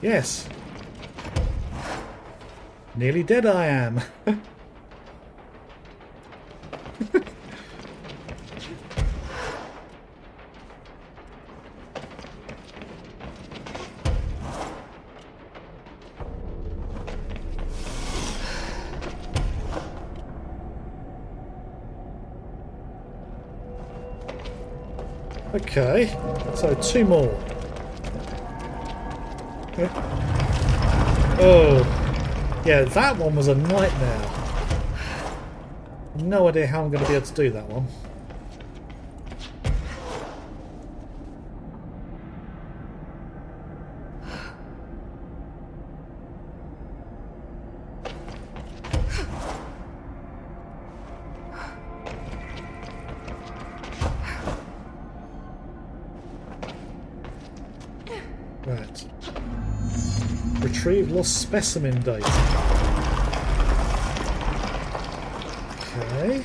Speaker 2: Yes. Nearly dead I am. Okay, so 2 more. Okay. Oh, yeah, that one was a nightmare. No idea how I'm going to be able to do that one. Right. Retrieve lost specimen data. Okay.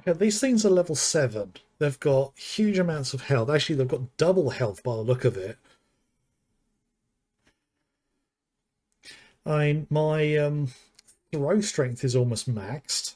Speaker 2: Okay, these things are level 7. They've got huge amounts of health. Actually, they've got double health by the look of it. I mean, my throw strength is almost maxed.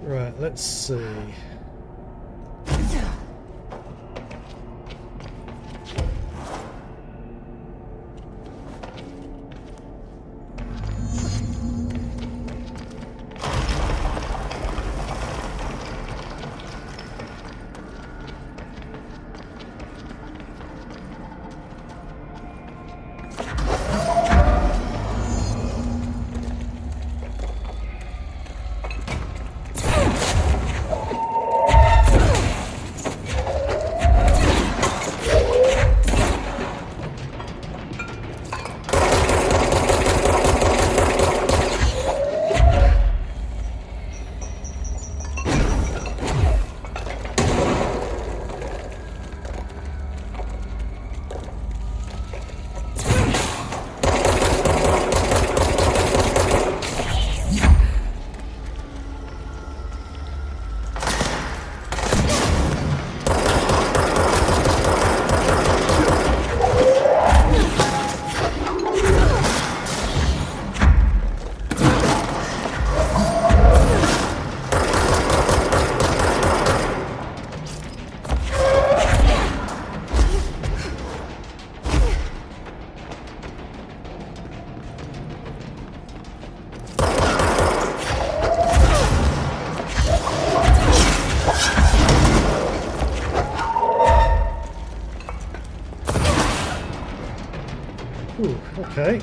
Speaker 2: Right, let's see. Ooh, okay.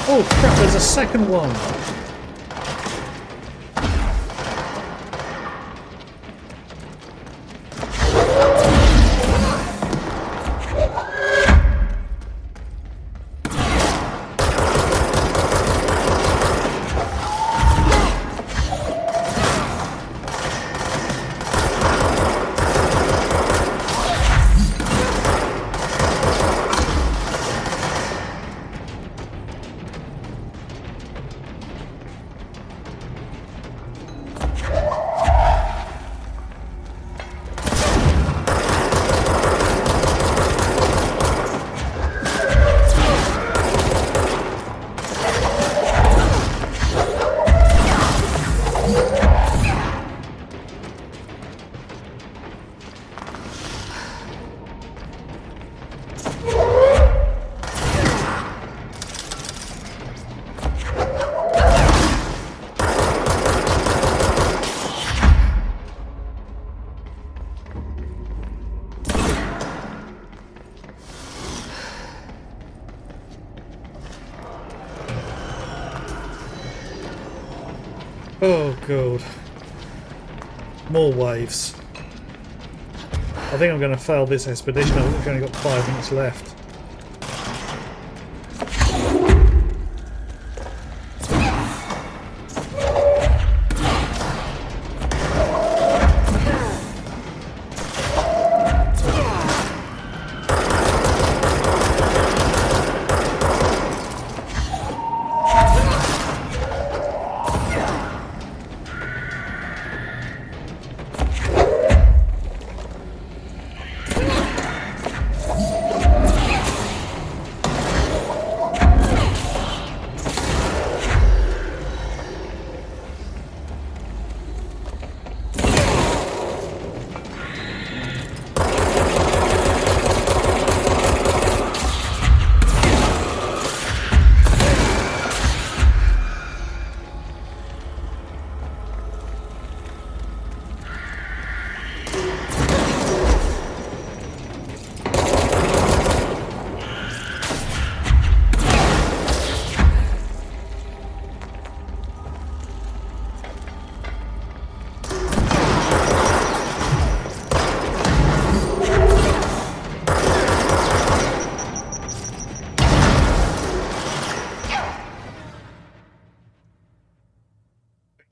Speaker 2: Oh crap, there's a second one! Oh god. More waves. I think I'm going to fail this expedition. I've only got 5 minutes left.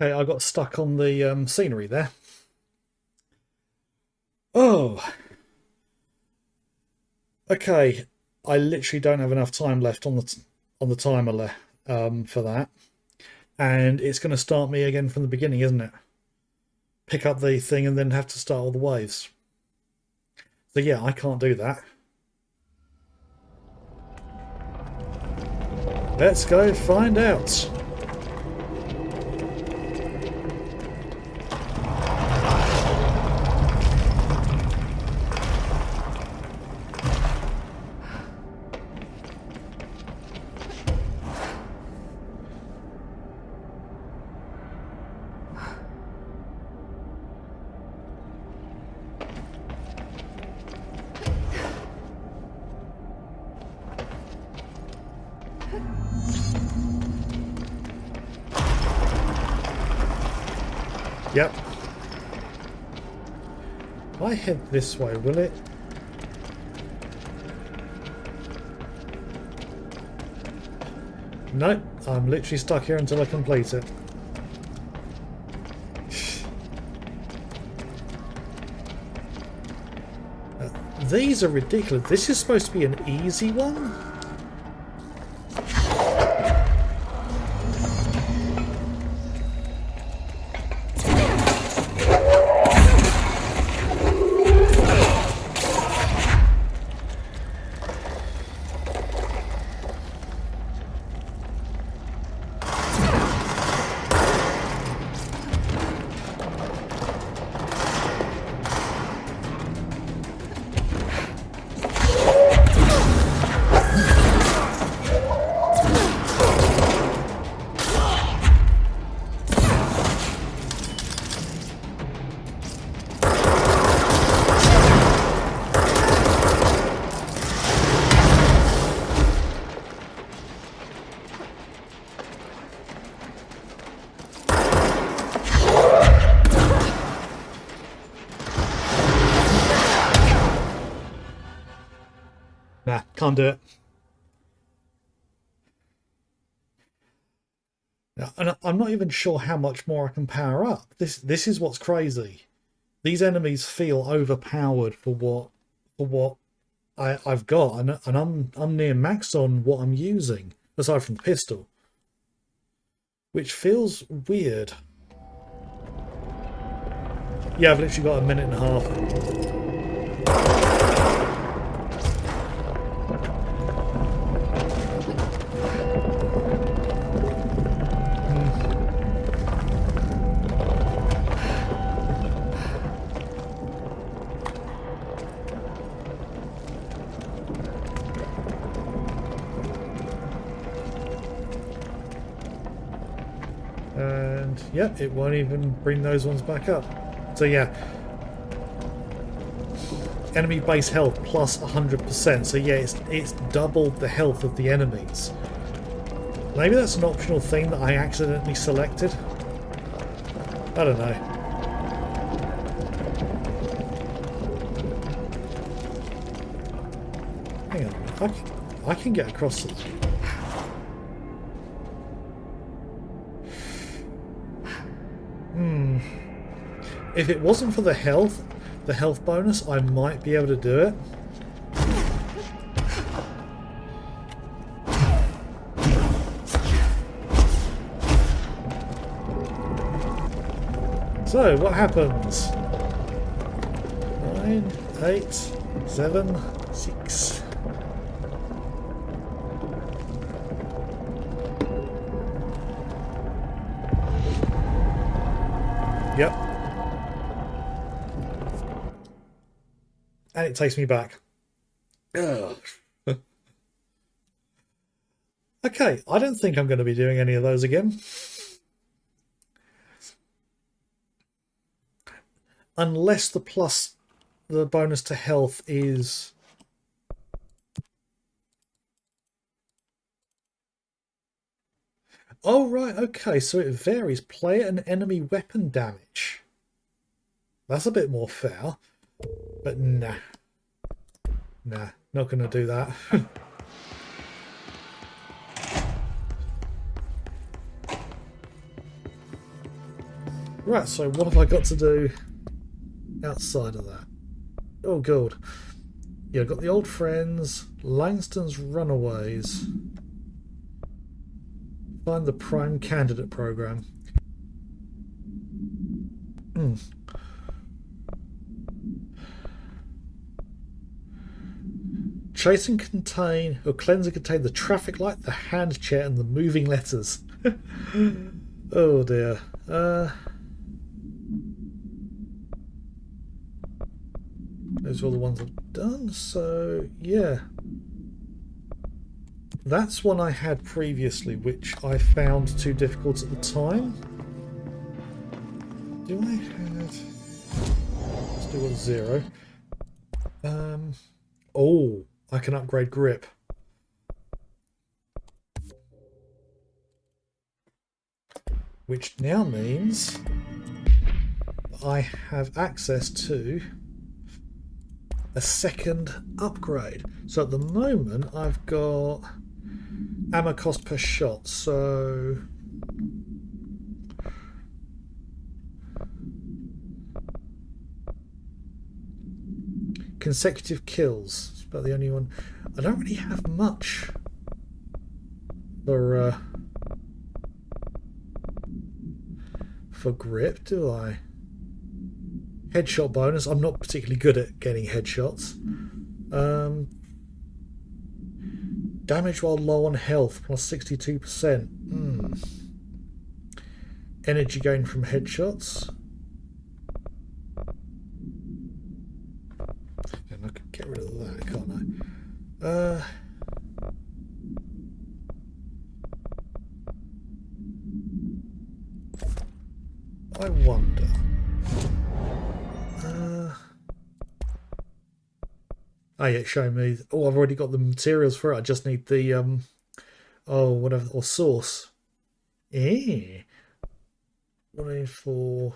Speaker 2: Okay, I got stuck on the scenery there. Oh. Okay, I literally don't have enough time left on the timer for that. And it's going to start me again from the beginning, isn't it? Pick up the thing and then have to start all the waves. So yeah, I can't do that. Let's go find out. Yep. If I head this way, will it? Nope, I'm literally stuck here until I complete it. These are ridiculous. This is supposed to be an easy one? Nah, can't do it. Now, and I'm not even sure how much more I can power up. This is what's crazy. These enemies feel overpowered for what I've got, and I'm near max on what I'm using, aside from the pistol, which feels weird. Yeah, I've literally got a minute and a half. And yep, it won't even bring those ones back up. So yeah, enemy base health plus 100%. So yeah, it's doubled the health of the enemies. Maybe that's an optional thing that I accidentally selected. I don't know. Hang on a minute. I can get across this. If it wasn't for the health bonus, I might be able to do it. So, what happens? 9, 8, 7, 6. Yep. And it takes me back. Ugh. Okay, I don't think I'm going to be doing any of those again. Unless the bonus to health is... Oh, right, okay, so it varies. Player and enemy weapon damage. That's a bit more fair. But nah. Nah, not going to do that. Right, so what have I got to do outside of that? Oh, God. Yeah, I've got the old friends, Langston's Runaways. Find the prime candidate program. Chase and contain, or cleanse and contain the traffic light, the hand chair, and the moving letters. Oh dear. Those are all the ones I've done, so yeah. That's one I had previously, which I found too difficult at the time. Do I have... Let's do 0. Oh, I can upgrade grip. Which now means I have access to a second upgrade. So at the moment I've got ammo cost per shot, so consecutive kills. It's about the only one. I don't really have much for grip, do I? Headshot bonus. I'm not particularly good at getting headshots. Damage while low on health, plus 62%. Energy gain from headshots. And I could get rid of that, can't I? I wonder. Oh yeah, it's showing me. Oh, I've already got the materials for it. I just need the whatever, or source. What I need for?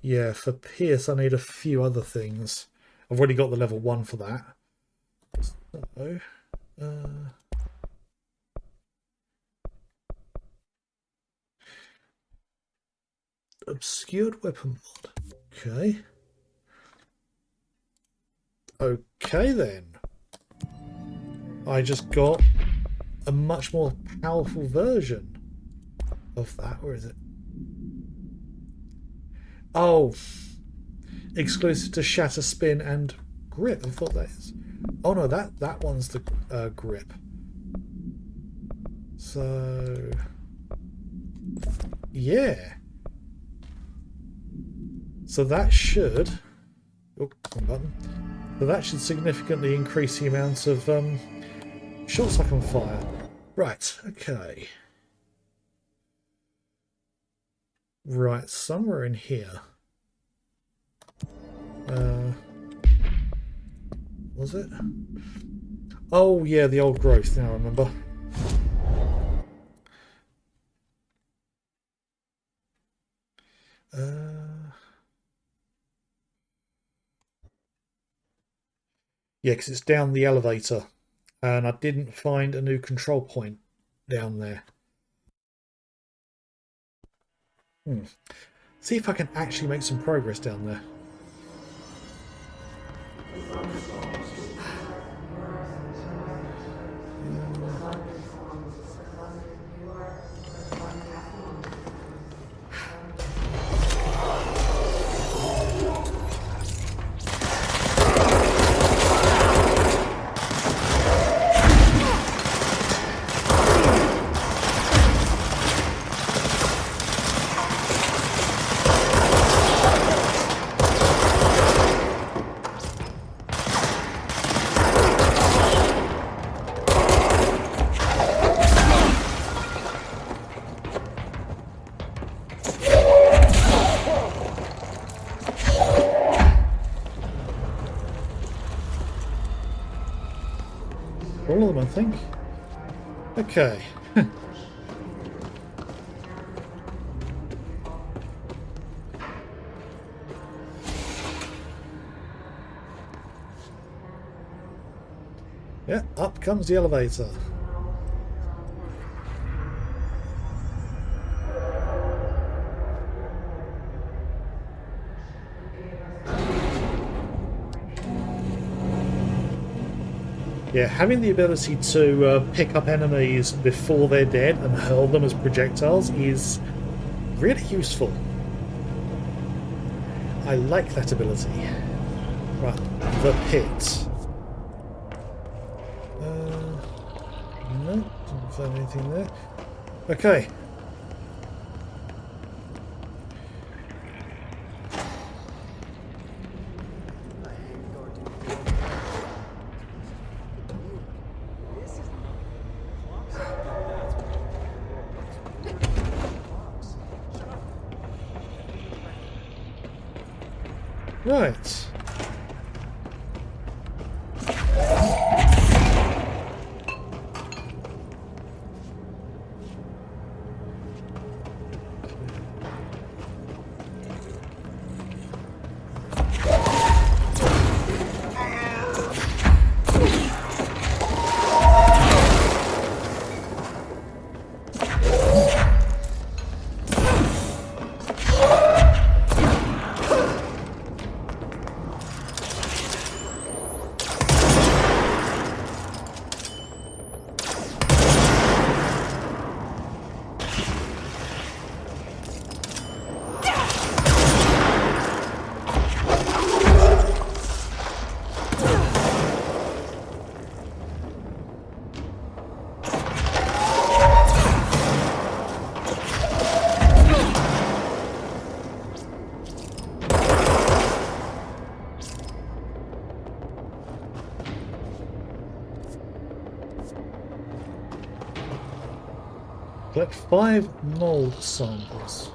Speaker 2: Yeah, for Pierce, I need a few other things. I've already got the level 1 for that. So, obscured weapon mod. Okay. Okay then. I just got a much more powerful version of that. Where is it? Oh, exclusive to Shatter, Spin, and Grip. I thought that is. Oh no, that one's the Grip. So yeah. So that should. Oh, wrong button. So that should significantly increase the amount of shots I can fire. Right. Okay. Right, somewhere in here. Was it? Oh yeah, the old growth. Now I remember. Yeah, because it's down the elevator, and I didn't find a new control point down there. See if I can actually make some progress down there. All of them, I think. Okay. Yeah, up comes the elevator. Yeah, having the ability to pick up enemies before they're dead and hurl them as projectiles is really useful. I like that ability. Right, the pit. No, didn't find anything there. Okay. Right. Collect 5 mold samples.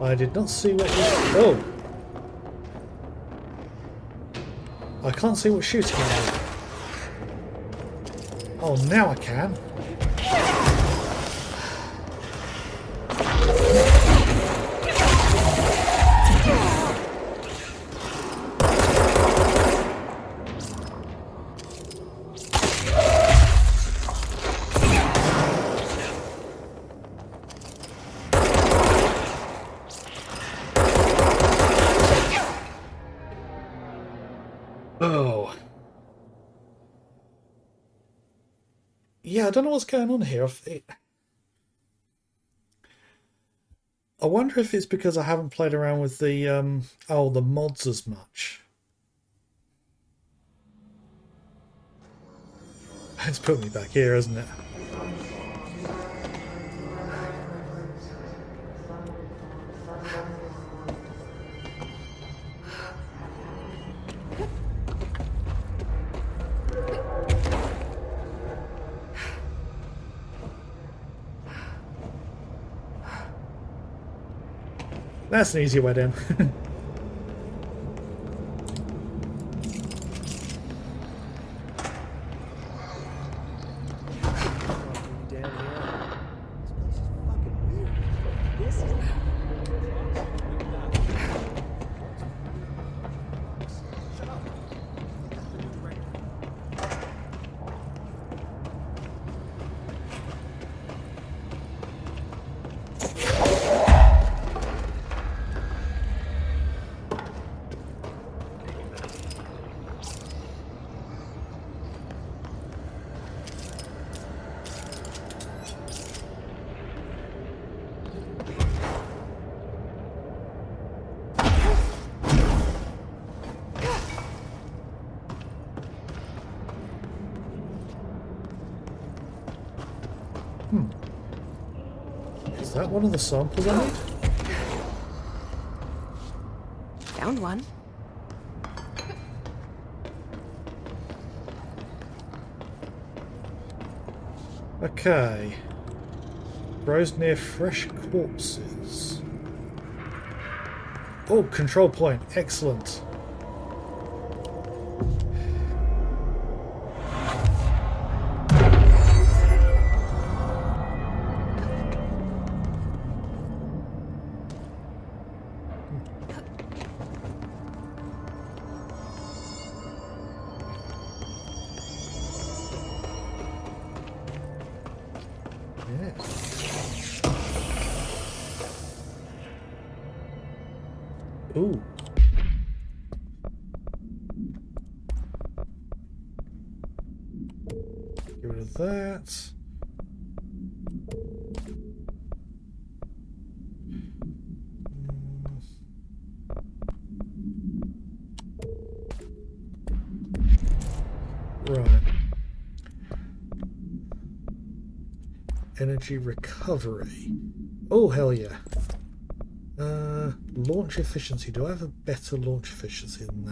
Speaker 2: I did not see what was... Oh! I can't see what's shooting at me. Oh, now I can. Oh. Yeah, I don't know what's going on here. I wonder if it's because I haven't played around with the the mods as much. It's put me back here, isn't it? That's an easier way down. Is that one of the samples I need?
Speaker 1: Found one.
Speaker 2: Okay. Grows near fresh corpses. Oh, control point. Excellent. Ooh. Get rid of that. Right. Energy recovery. Oh, hell yeah. Launch efficiency. Do I have a better launch efficiency than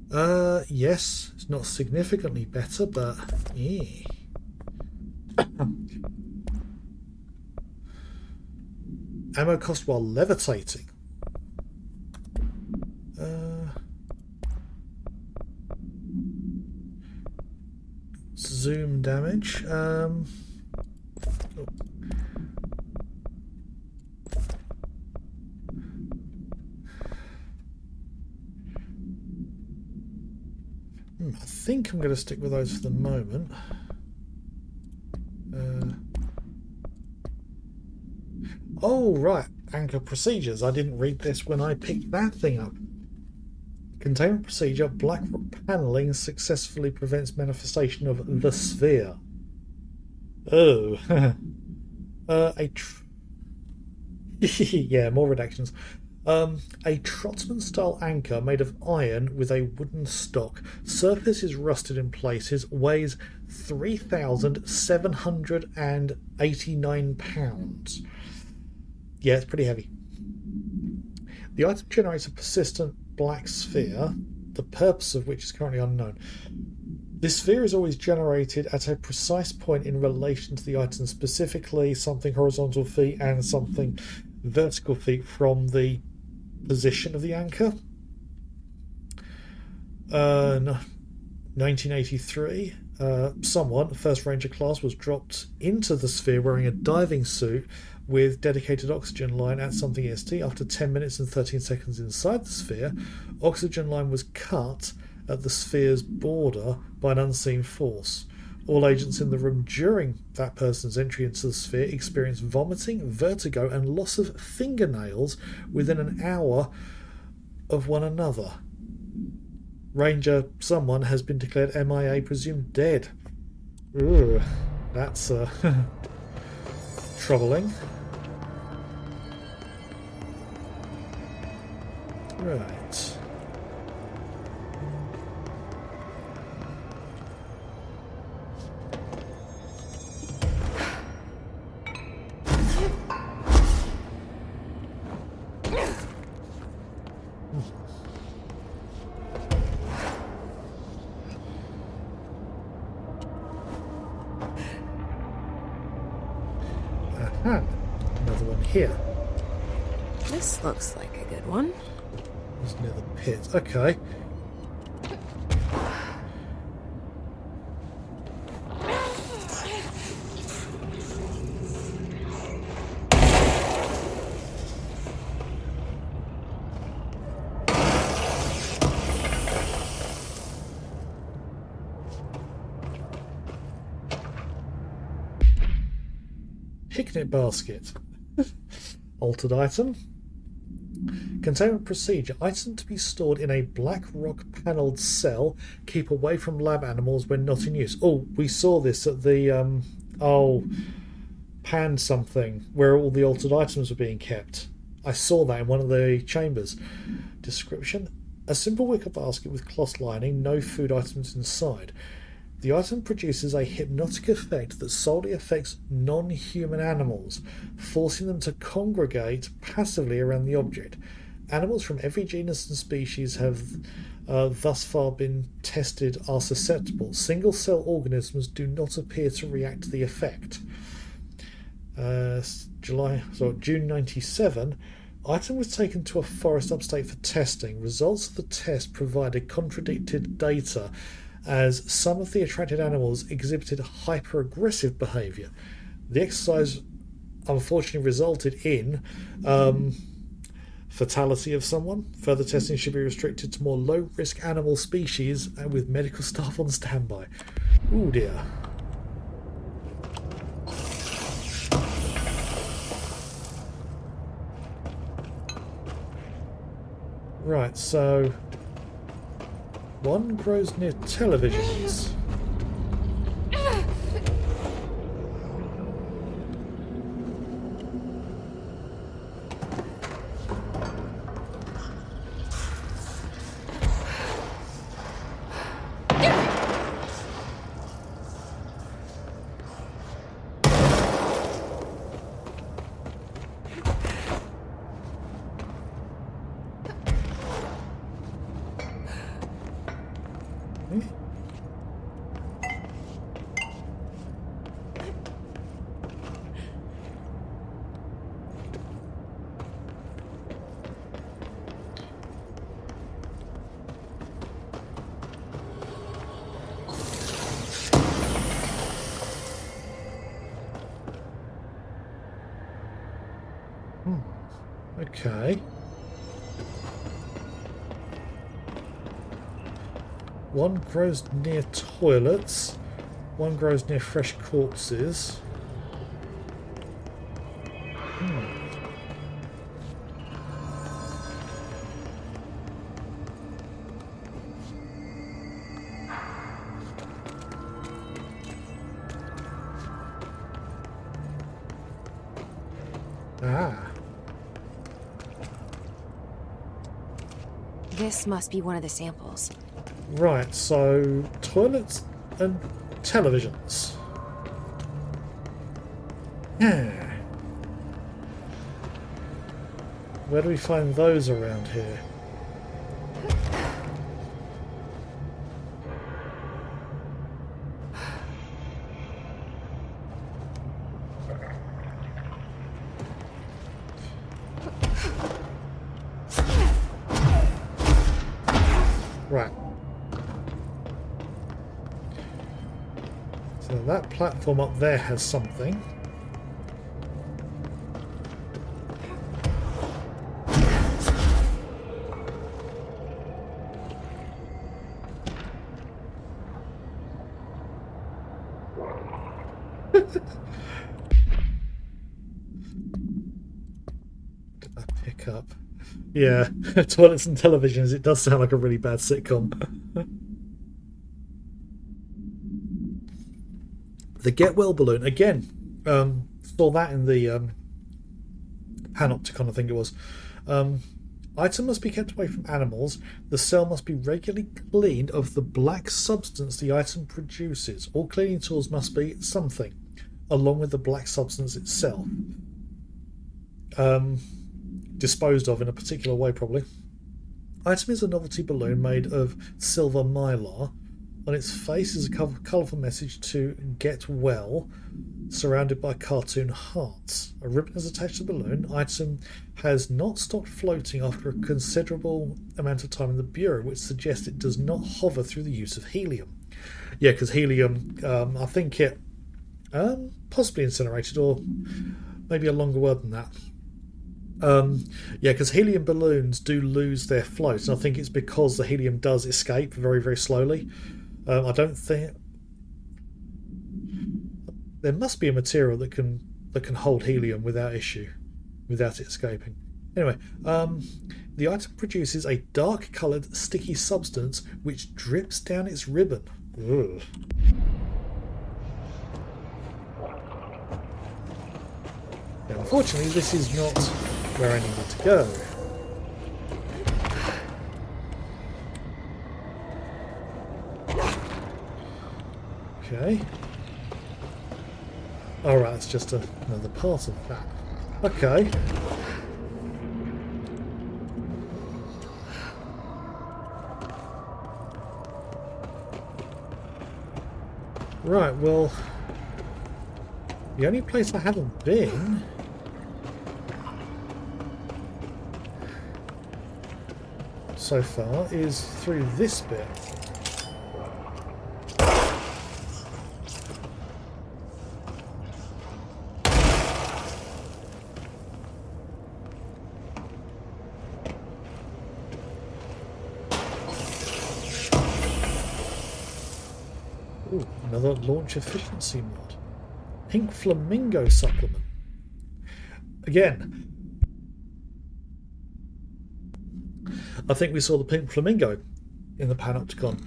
Speaker 2: that? Yes. It's not significantly better, but yeah. Ammo cost while levitating. Zoom damage. Oh. I think I'm going to stick with those for the moment. Oh, right. Anchor procedures. I didn't read this when I picked that thing up. Containment procedure. Black rock paneling successfully prevents manifestation of the sphere. Oh. Yeah, more redactions. A Trotman-style anchor made of iron with a wooden stock. Surface is rusted in places. Weighs 3,789 pounds. Yeah, it's pretty heavy. The item generates a persistent black sphere, the purpose of which is currently unknown. This sphere is always generated at a precise point in relation to the item, specifically something horizontal feet and something vertical feet from the position of the anchor. 1983, someone, first Ranger class, was dropped into the sphere wearing a diving suit with dedicated oxygen line at something EST. After 10 minutes and 13 seconds inside the sphere, oxygen line was cut at the sphere's border by an unseen force. All agents in the room during that person's entry into the sphere experienced vomiting, vertigo, and loss of fingernails within an hour of one another. Ranger someone has been declared MIA, presumed dead. Ugh, that's troubling. Right. Aha, another one here.
Speaker 1: This looks like a good one.
Speaker 2: It's near the pit. Okay. Picnic basket. Altered item. Containment procedure. Item to be stored in a black rock panelled cell. Keep away from lab animals when not in use. Oh, we saw this at the pan something where all the altered items were being kept. I saw that in one of the chambers. Description. A simple wicker basket with cloth lining, no food items inside. The item produces a hypnotic effect that solely affects non-human animals, forcing them to congregate passively around the object. Animals from every genus and species have thus far been tested are susceptible. Single-cell organisms do not appear to react to the effect. June 97, item was taken to a forest upstate for testing. Results of the test provided contradicted data, as some of the attracted animals exhibited hyper-aggressive behaviour. The exercise unfortunately resulted in fatality of someone. Further testing should be restricted to more low-risk animal species and with medical staff on standby. Oh dear. Right, so one grows near televisions. Okay. One grows near toilets. One grows near fresh corpses. Ah.
Speaker 3: This must be one of the samples.
Speaker 2: Right, so toilets and televisions. Yeah. Where do we find those around here? Right. So that platform up there has something. Did I pick up? Yeah, toilets and televisions. It does sound like a really bad sitcom. The Get Well balloon again. Saw that in the Panopticon, I think it was. Item must be kept away from animals. The cell must be regularly cleaned of the black substance the item produces. All cleaning tools must be something, along with the black substance itself. Disposed of in a particular way, probably. Item is a novelty balloon made of silver mylar. On its face is a colourful message to get well, surrounded by cartoon hearts. A ribbon is attached to the balloon. Item has not stopped floating after a considerable amount of time in the Bureau, which suggests it does not hover through the use of helium. Yeah, because helium, I think it possibly incinerated, or maybe a longer word than that. Yeah, because helium balloons do lose their float, and I think it's because the helium does escape very, very slowly. I don't think there must be a material that can hold helium without issue, without it escaping. Anyway, the item produces a dark-coloured sticky substance which drips down its ribbon. Ugh. Now, unfortunately, this is not where I needed to go. Okay. Alright, it's just another part of that. Okay. Right, well, the only place I haven't been so far is through this bit. Ooh, another launch efficiency mod. Pink Flamingo supplement. Again, I think we saw the pink flamingo in the Panopticon.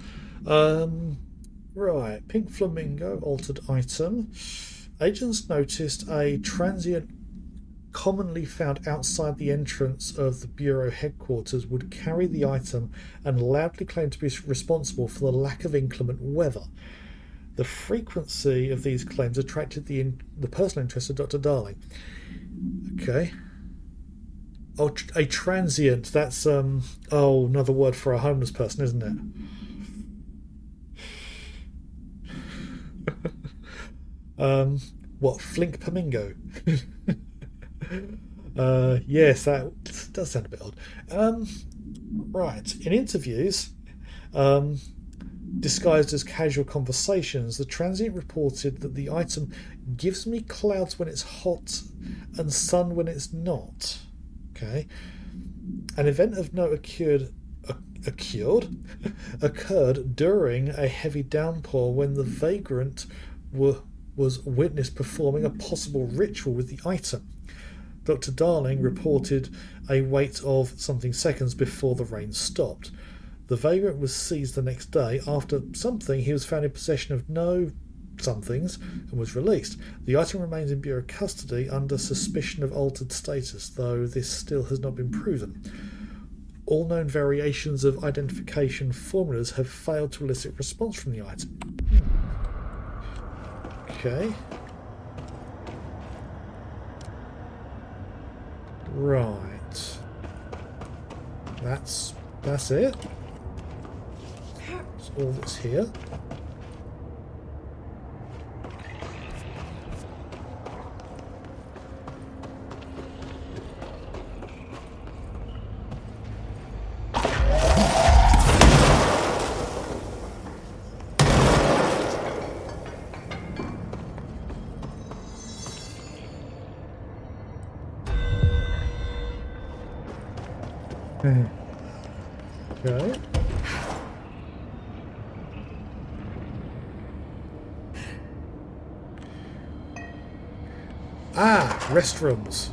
Speaker 2: Right, pink flamingo, altered item. Agents noticed a transient commonly found outside the entrance of the Bureau headquarters would carry the item and loudly claim to be responsible for the lack of inclement weather. The frequency of these claims attracted the personal interest of Dr. Darling. Okay. Oh, a transient. That's another word for a homeless person, isn't it? What, Flink Flamingo? Yes, that does sound a bit odd. Right, in interviews, disguised as casual conversations, the transient reported that the item gives me clouds when it's hot and sun when it's not. Okay. An event of note occurred during a heavy downpour when the vagrant was witnessed performing a possible ritual with the item. Dr. Darling reported a wait of something seconds before the rain stopped. The vagrant was seized the next day. After something, he was found in possession of no somethings and was released. The item remains in Bureau custody under suspicion of altered status, though this still has not been proven. All known variations of identification formulas have failed to elicit response from the item. Okay. Right. That's it. That's all that's here. Okay. Restrooms.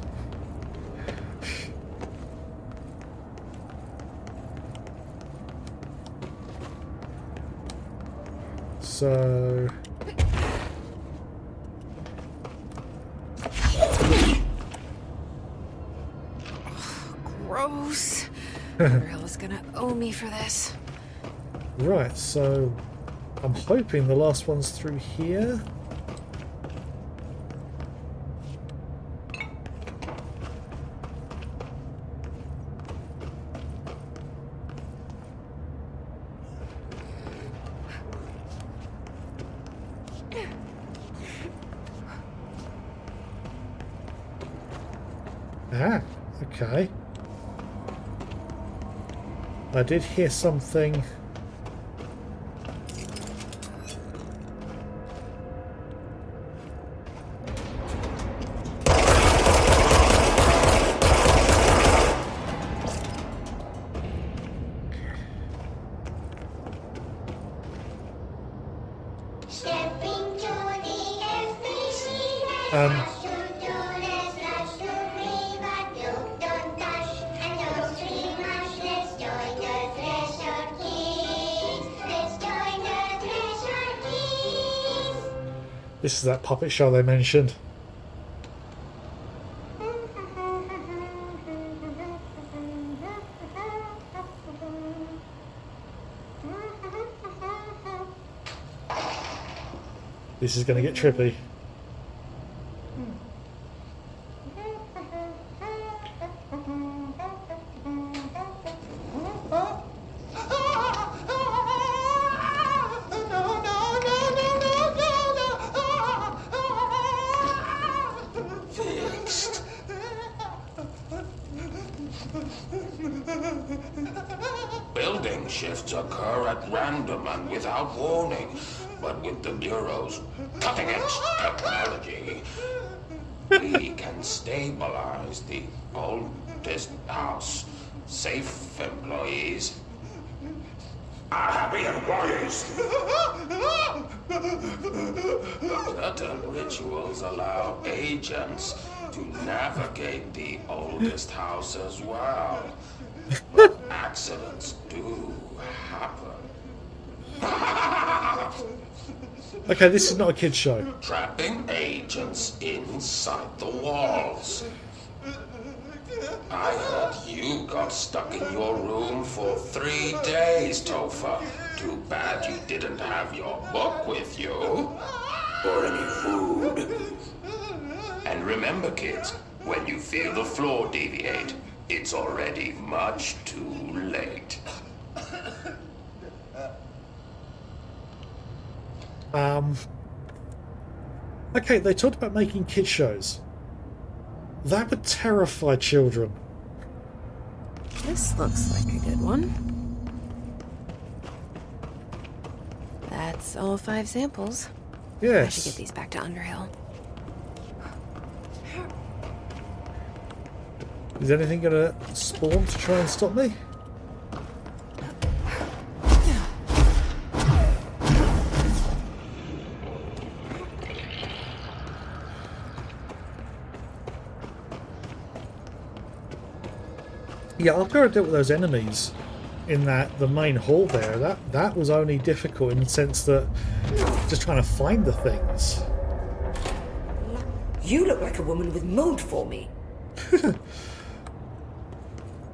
Speaker 2: So...
Speaker 1: Gross. Gabrielle is gonna owe me for this.
Speaker 2: Right, so I'm hoping the last one's through here. Okay. I did hear something. This is that puppet show they mentioned. This is going to get trippy.
Speaker 10: Building shifts occur at random and without warning, but with the Bureau's cutting-edge technology, we can stabilize the oldest house. Safe employees are happy employees. Certain rituals allow agents to navigate the oldest house as well. But accidents do happen.
Speaker 2: Okay, this is not a kid's show.
Speaker 10: Trapping agents inside the walls. I heard you got stuck in your room for 3 days, Topher. Too bad you didn't have your book with you. Or any food. And remember, kids, when you feel the floor deviate, it's already much too late.
Speaker 2: Okay, they talked about making kids shows. That would terrify children.
Speaker 1: This looks like a good one. That's all 5 samples.
Speaker 2: Yes.
Speaker 1: I should get these back to Underhill.
Speaker 2: Is anything gonna spawn to try and stop me? Yeah, after I dealt with those enemies in the main hall there, that was only difficult in the sense that just trying to find the things.
Speaker 11: You look like a woman with mold for me.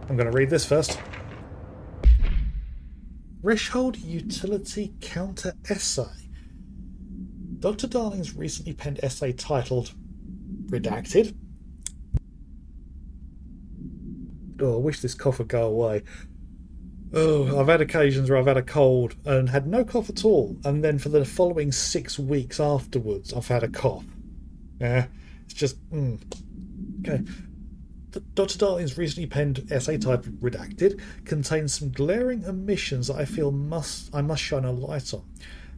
Speaker 2: I'm going to read this first. Threshold Utility Counter Essay. Dr. Darling's recently penned essay titled Redacted. Oh, I wish this cough would go away. Oh, I've had occasions where I've had a cold and had no cough at all, and then for the following 6 weeks afterwards I've had a cough. Yeah, it's just... Okay. Dr. Darling's recently penned essay titled Redacted contains some glaring omissions that I feel I must shine a light on.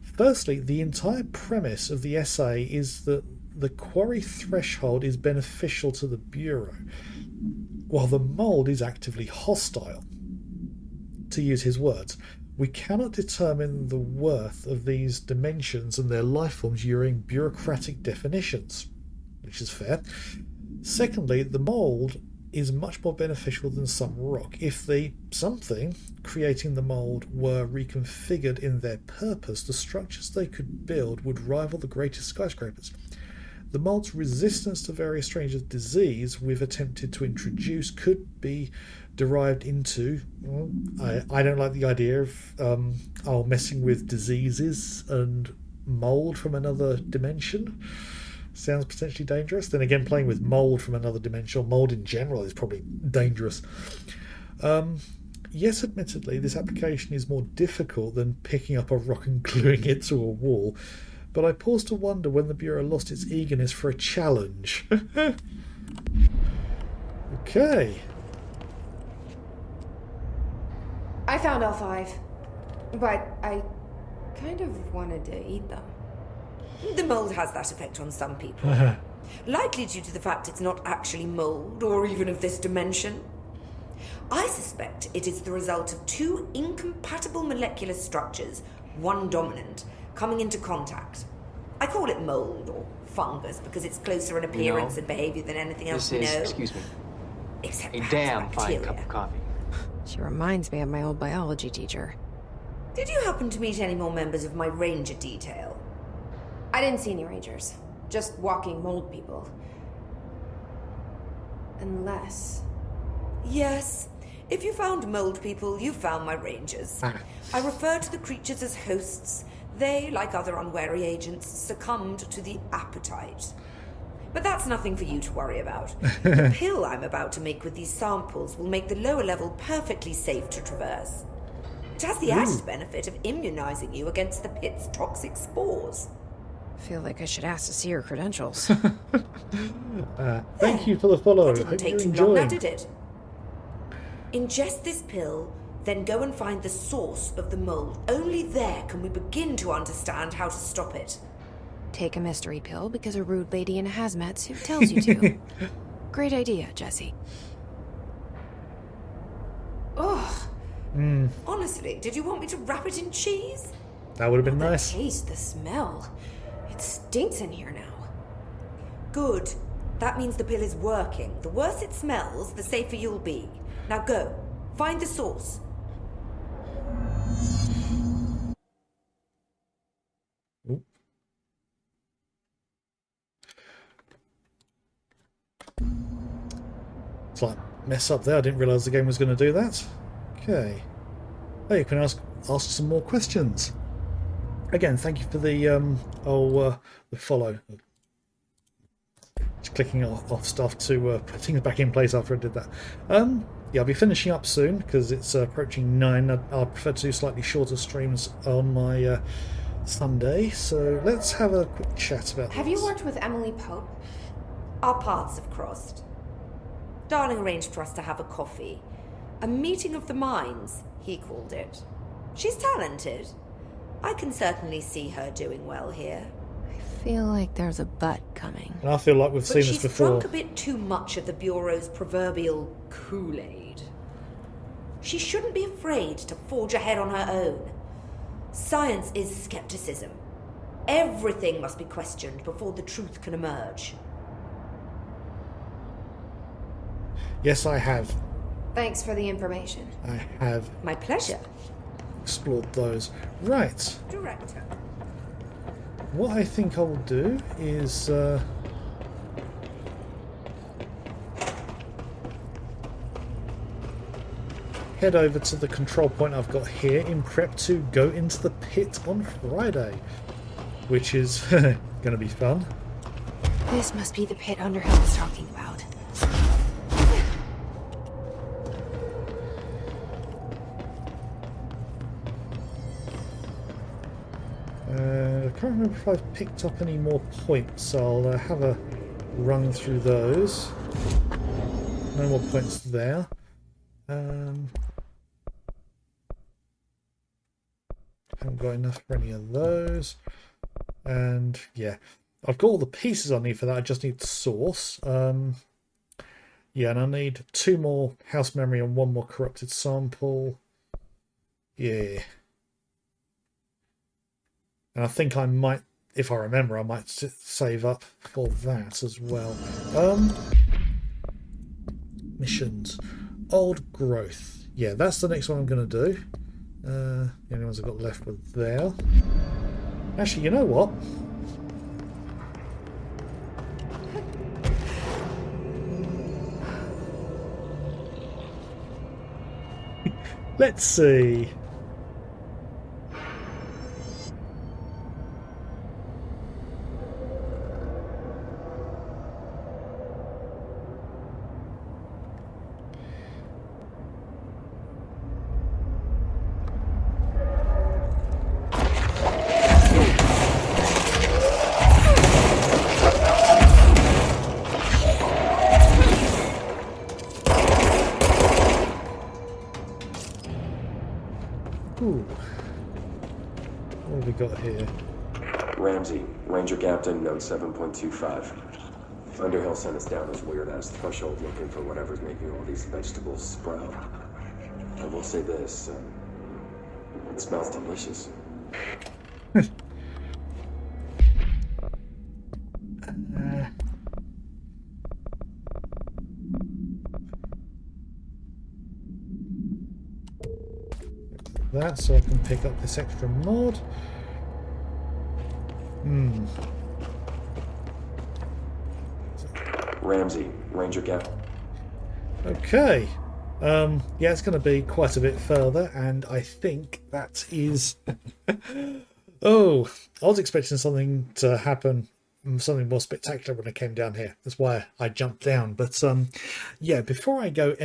Speaker 2: Firstly, the entire premise of the essay is that the quarry threshold is beneficial to the Bureau, while the mould is actively hostile. To use his words, we cannot determine the worth of these dimensions and their life forms using bureaucratic definitions, which is fair. Secondly, the mould is much more beneficial than some rock. If the something creating the mould were reconfigured in their purpose, the structures they could build would rival the greatest skyscrapers. The mould's resistance to various strains of disease we've attempted to introduce could be derived into... I don't like the idea of messing with diseases and mould from another dimension. Sounds potentially dangerous. Then again, playing with mould from another dimension, or mould in general, is probably dangerous. Yes, admittedly, this application is more difficult than picking up a rock and gluing it to a wall, but I pause to wonder when the Bureau lost its eagerness for a challenge. Okay.
Speaker 3: I found L5, but I kind of wanted to eat them.
Speaker 11: The mold has that effect on some people. Likely due to the fact it's not actually mold, or even of this dimension. I suspect it is the result of 2 incompatible molecular structures, one dominant, coming into contact. I call it mold, or fungus, because it's closer in appearance and behavior than anything else we know.
Speaker 12: Excuse me,
Speaker 11: Except
Speaker 12: a
Speaker 11: perhaps
Speaker 12: damn
Speaker 11: bacteria.
Speaker 12: fine cup of coffee.
Speaker 1: She reminds me of my old biology teacher.
Speaker 11: Did you happen to meet any more members of my ranger detail?
Speaker 3: I didn't see any rangers. Just walking mold people. Unless...
Speaker 11: Yes. If you found mold people, you found my rangers. I refer to the creatures as hosts. They, like other unwary agents, succumbed to the appetite. But that's nothing for you to worry about. The pill I'm about to make with these samples will make the lower level perfectly safe to traverse. It has the added benefit of immunizing you against the pit's toxic spores.
Speaker 1: Feel like I should ask to see her credentials.
Speaker 2: Thank you for the follow.
Speaker 11: That didn't take too long now, did it? Ingest this pill, then go and find the source of the mold. Only there can we begin to understand how to stop it.
Speaker 1: Take a mystery pill because a rude lady in a hazmat suit tells you to. Great idea, Jesse.
Speaker 11: Ugh. Honestly, did you want me to wrap it in cheese?
Speaker 2: That would have been nice.
Speaker 3: The taste, the smell. It stinks in here now.
Speaker 11: Good. That means the pill is working. The worse it smells, the safer you'll be. Now go. Find the source.
Speaker 2: Ooh. Slight mess up there. I didn't realise the game was going to do that. Okay. Oh, you can ask some more questions. Again, thank you for the the follow. Just clicking off stuff to put things back in place after I did that. Yeah, I'll be finishing up soon because it's approaching 9. I'll prefer to do slightly shorter streams on my Sunday. So let's have a quick chat about
Speaker 3: Have
Speaker 2: this.
Speaker 3: you worked with Emily Pope?
Speaker 11: Our paths have crossed. Darling arranged for us to have a coffee. A meeting of the minds, he called it. She's talented. I can certainly see her doing well here.
Speaker 1: I feel like there's a but coming.
Speaker 2: And I feel like we've
Speaker 11: But
Speaker 2: seen this
Speaker 11: she's
Speaker 2: before.
Speaker 11: drunk a bit too much of the Bureau's proverbial Kool-Aid. She shouldn't be afraid to forge ahead on her own. Science is skepticism. Everything must be questioned before the truth can emerge.
Speaker 2: Yes, I have.
Speaker 3: Thanks for the information.
Speaker 2: I have
Speaker 11: My pleasure.
Speaker 2: explored those. Right.
Speaker 11: Director.
Speaker 2: What I think I'll do is head over to the control point I've got here in prep to go into the pit on Friday, which is going to be fun.
Speaker 1: This must be the pit Underhill was talking about.
Speaker 2: I can't remember if I've picked up any more points, so I'll have a run through those. No more points there. Haven't got enough for any of those. And yeah, I've got all the pieces I need for that. I just need source. Yeah, and I need 2 more house memory and 1 more corrupted sample. Yeah. And I think I might, if I remember, I might save up for that as well. Missions. Old growth. Yeah, that's the next one I'm going to do. The only ones I've got left were there. Actually, you know what? Let's see. Ooh. What have we got here?
Speaker 9: Ramsey, Ranger Captain, note 7.25. Underhill sent us down this weird-ass threshold looking for whatever's making all these vegetables sprout. I will say this, it smells delicious.
Speaker 2: That so I can pick up this extra mod.
Speaker 9: Ramsey, Ranger Captain.
Speaker 2: Okay. Yeah, it's going to be quite a bit further, and I think that is... Oh, I was expecting something to happen, something more spectacular when I came down here. That's why I jumped down. But yeah, before I go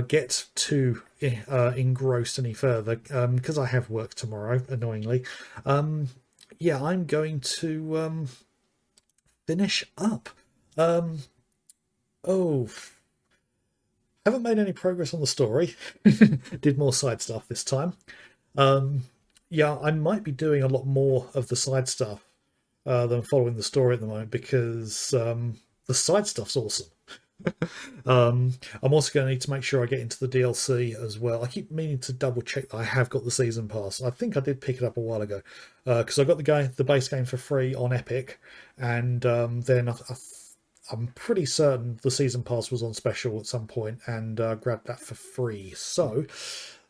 Speaker 2: get too engrossed any further, because I have work tomorrow, annoyingly, yeah, I'm going to finish up. Oh, haven't made any progress on the story. Did more side stuff this time. Yeah, I might be doing a lot more of the side stuff than following the story at the moment, because the side stuff's awesome. I'm also going to need to make sure I get into the DLC as well. I keep meaning to double check that I have got the season pass. I think I did pick it up a while ago, because I got the base game for free on Epic, and then I'm pretty certain the season pass was on special at some point, and grabbed that for free. So,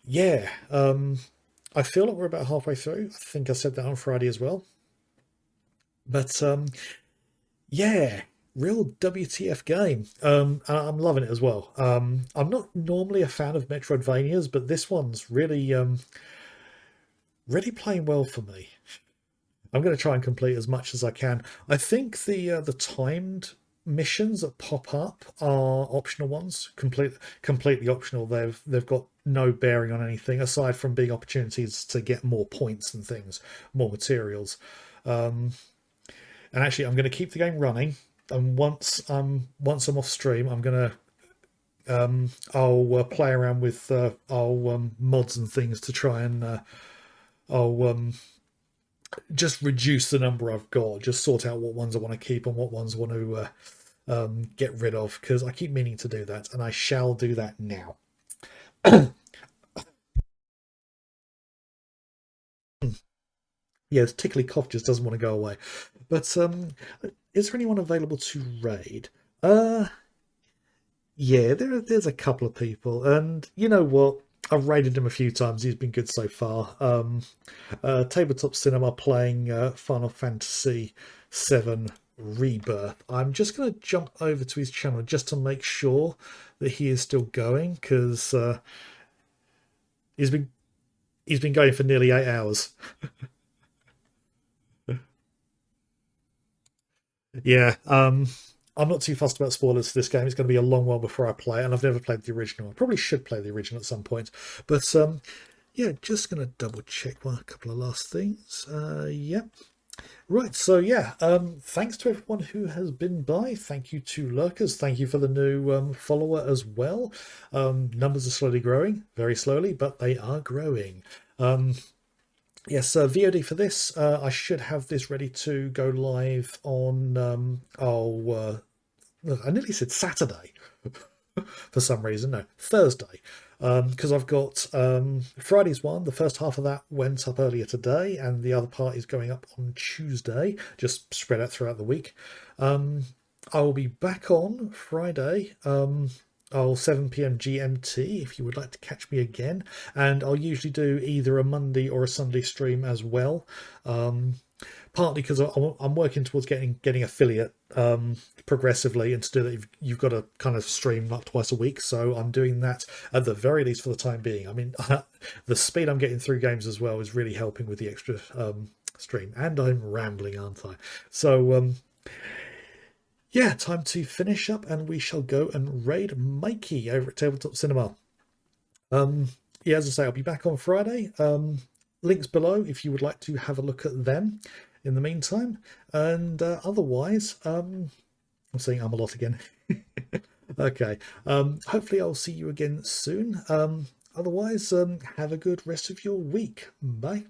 Speaker 2: yeah, I feel like we're about halfway through. I think I said that on Friday as well. But yeah, real WTF game. And I'm loving it as well. I'm not normally a fan of Metroidvanias, but this one's really really playing well for me. I'm going to try and complete as much as I can. I think the timed missions that pop up are optional ones, completely optional. They've got no bearing on anything aside from being opportunities to get more points and things, more materials. And actually, I'm going to keep the game running. And once I'm off stream, I'm going to I'll play around with mods and things to try and I'll just reduce the number I've got, just sort out what ones I want to keep and what ones I want to get rid of, because I keep meaning to do that, and I shall do that now. Yeah, this tickly cough just doesn't want to go away. But is there anyone available to raid? Yeah, there's a couple of people, and you know what? I've raided him a few times. He's been good so far. Tabletop Cinema playing Final Fantasy VII Rebirth. I'm just going to jump over to his channel just to make sure that he is still going, because he's been going for nearly 8 hours. Yeah, I'm not too fussed about spoilers for this game. It's going to be a long while before I play it, and I've never played the original. I probably should play the original at some point. But, yeah, just going to double check a couple of last things. Yeah. Right, so yeah, thanks to everyone who has been by. Thank you to Lurkers. Thank you for the new follower as well. Numbers are slowly growing, very slowly, but they are growing. Yes, VOD for this. I should have this ready to go live on, I nearly said Saturday for some reason. No, Thursday. Because I've got Friday's one. The first half of that went up earlier today, and the other part is going up on Tuesday, just spread out throughout the week. I will be back on Friday. 7 p.m. GMT if you would like to catch me again, and I'll usually do either a Monday or a Sunday stream as well, partly because I'm working towards getting affiliate progressively, and to do that you've got to kind of stream like twice a week, so I'm doing that at the very least for the time being. I mean, the speed I'm getting through games as well is really helping with the extra stream, and I'm rambling, aren't I? So yeah, time to finish up, and we shall go and raid Mikey over at Tabletop Cinema. Yeah, as I say, I'll be back on Friday. Links below if you would like to have a look at them in the meantime. And otherwise, I'm saying I'm a lot again. Okay. Hopefully I'll see you again soon. Otherwise, have a good rest of your week. Bye.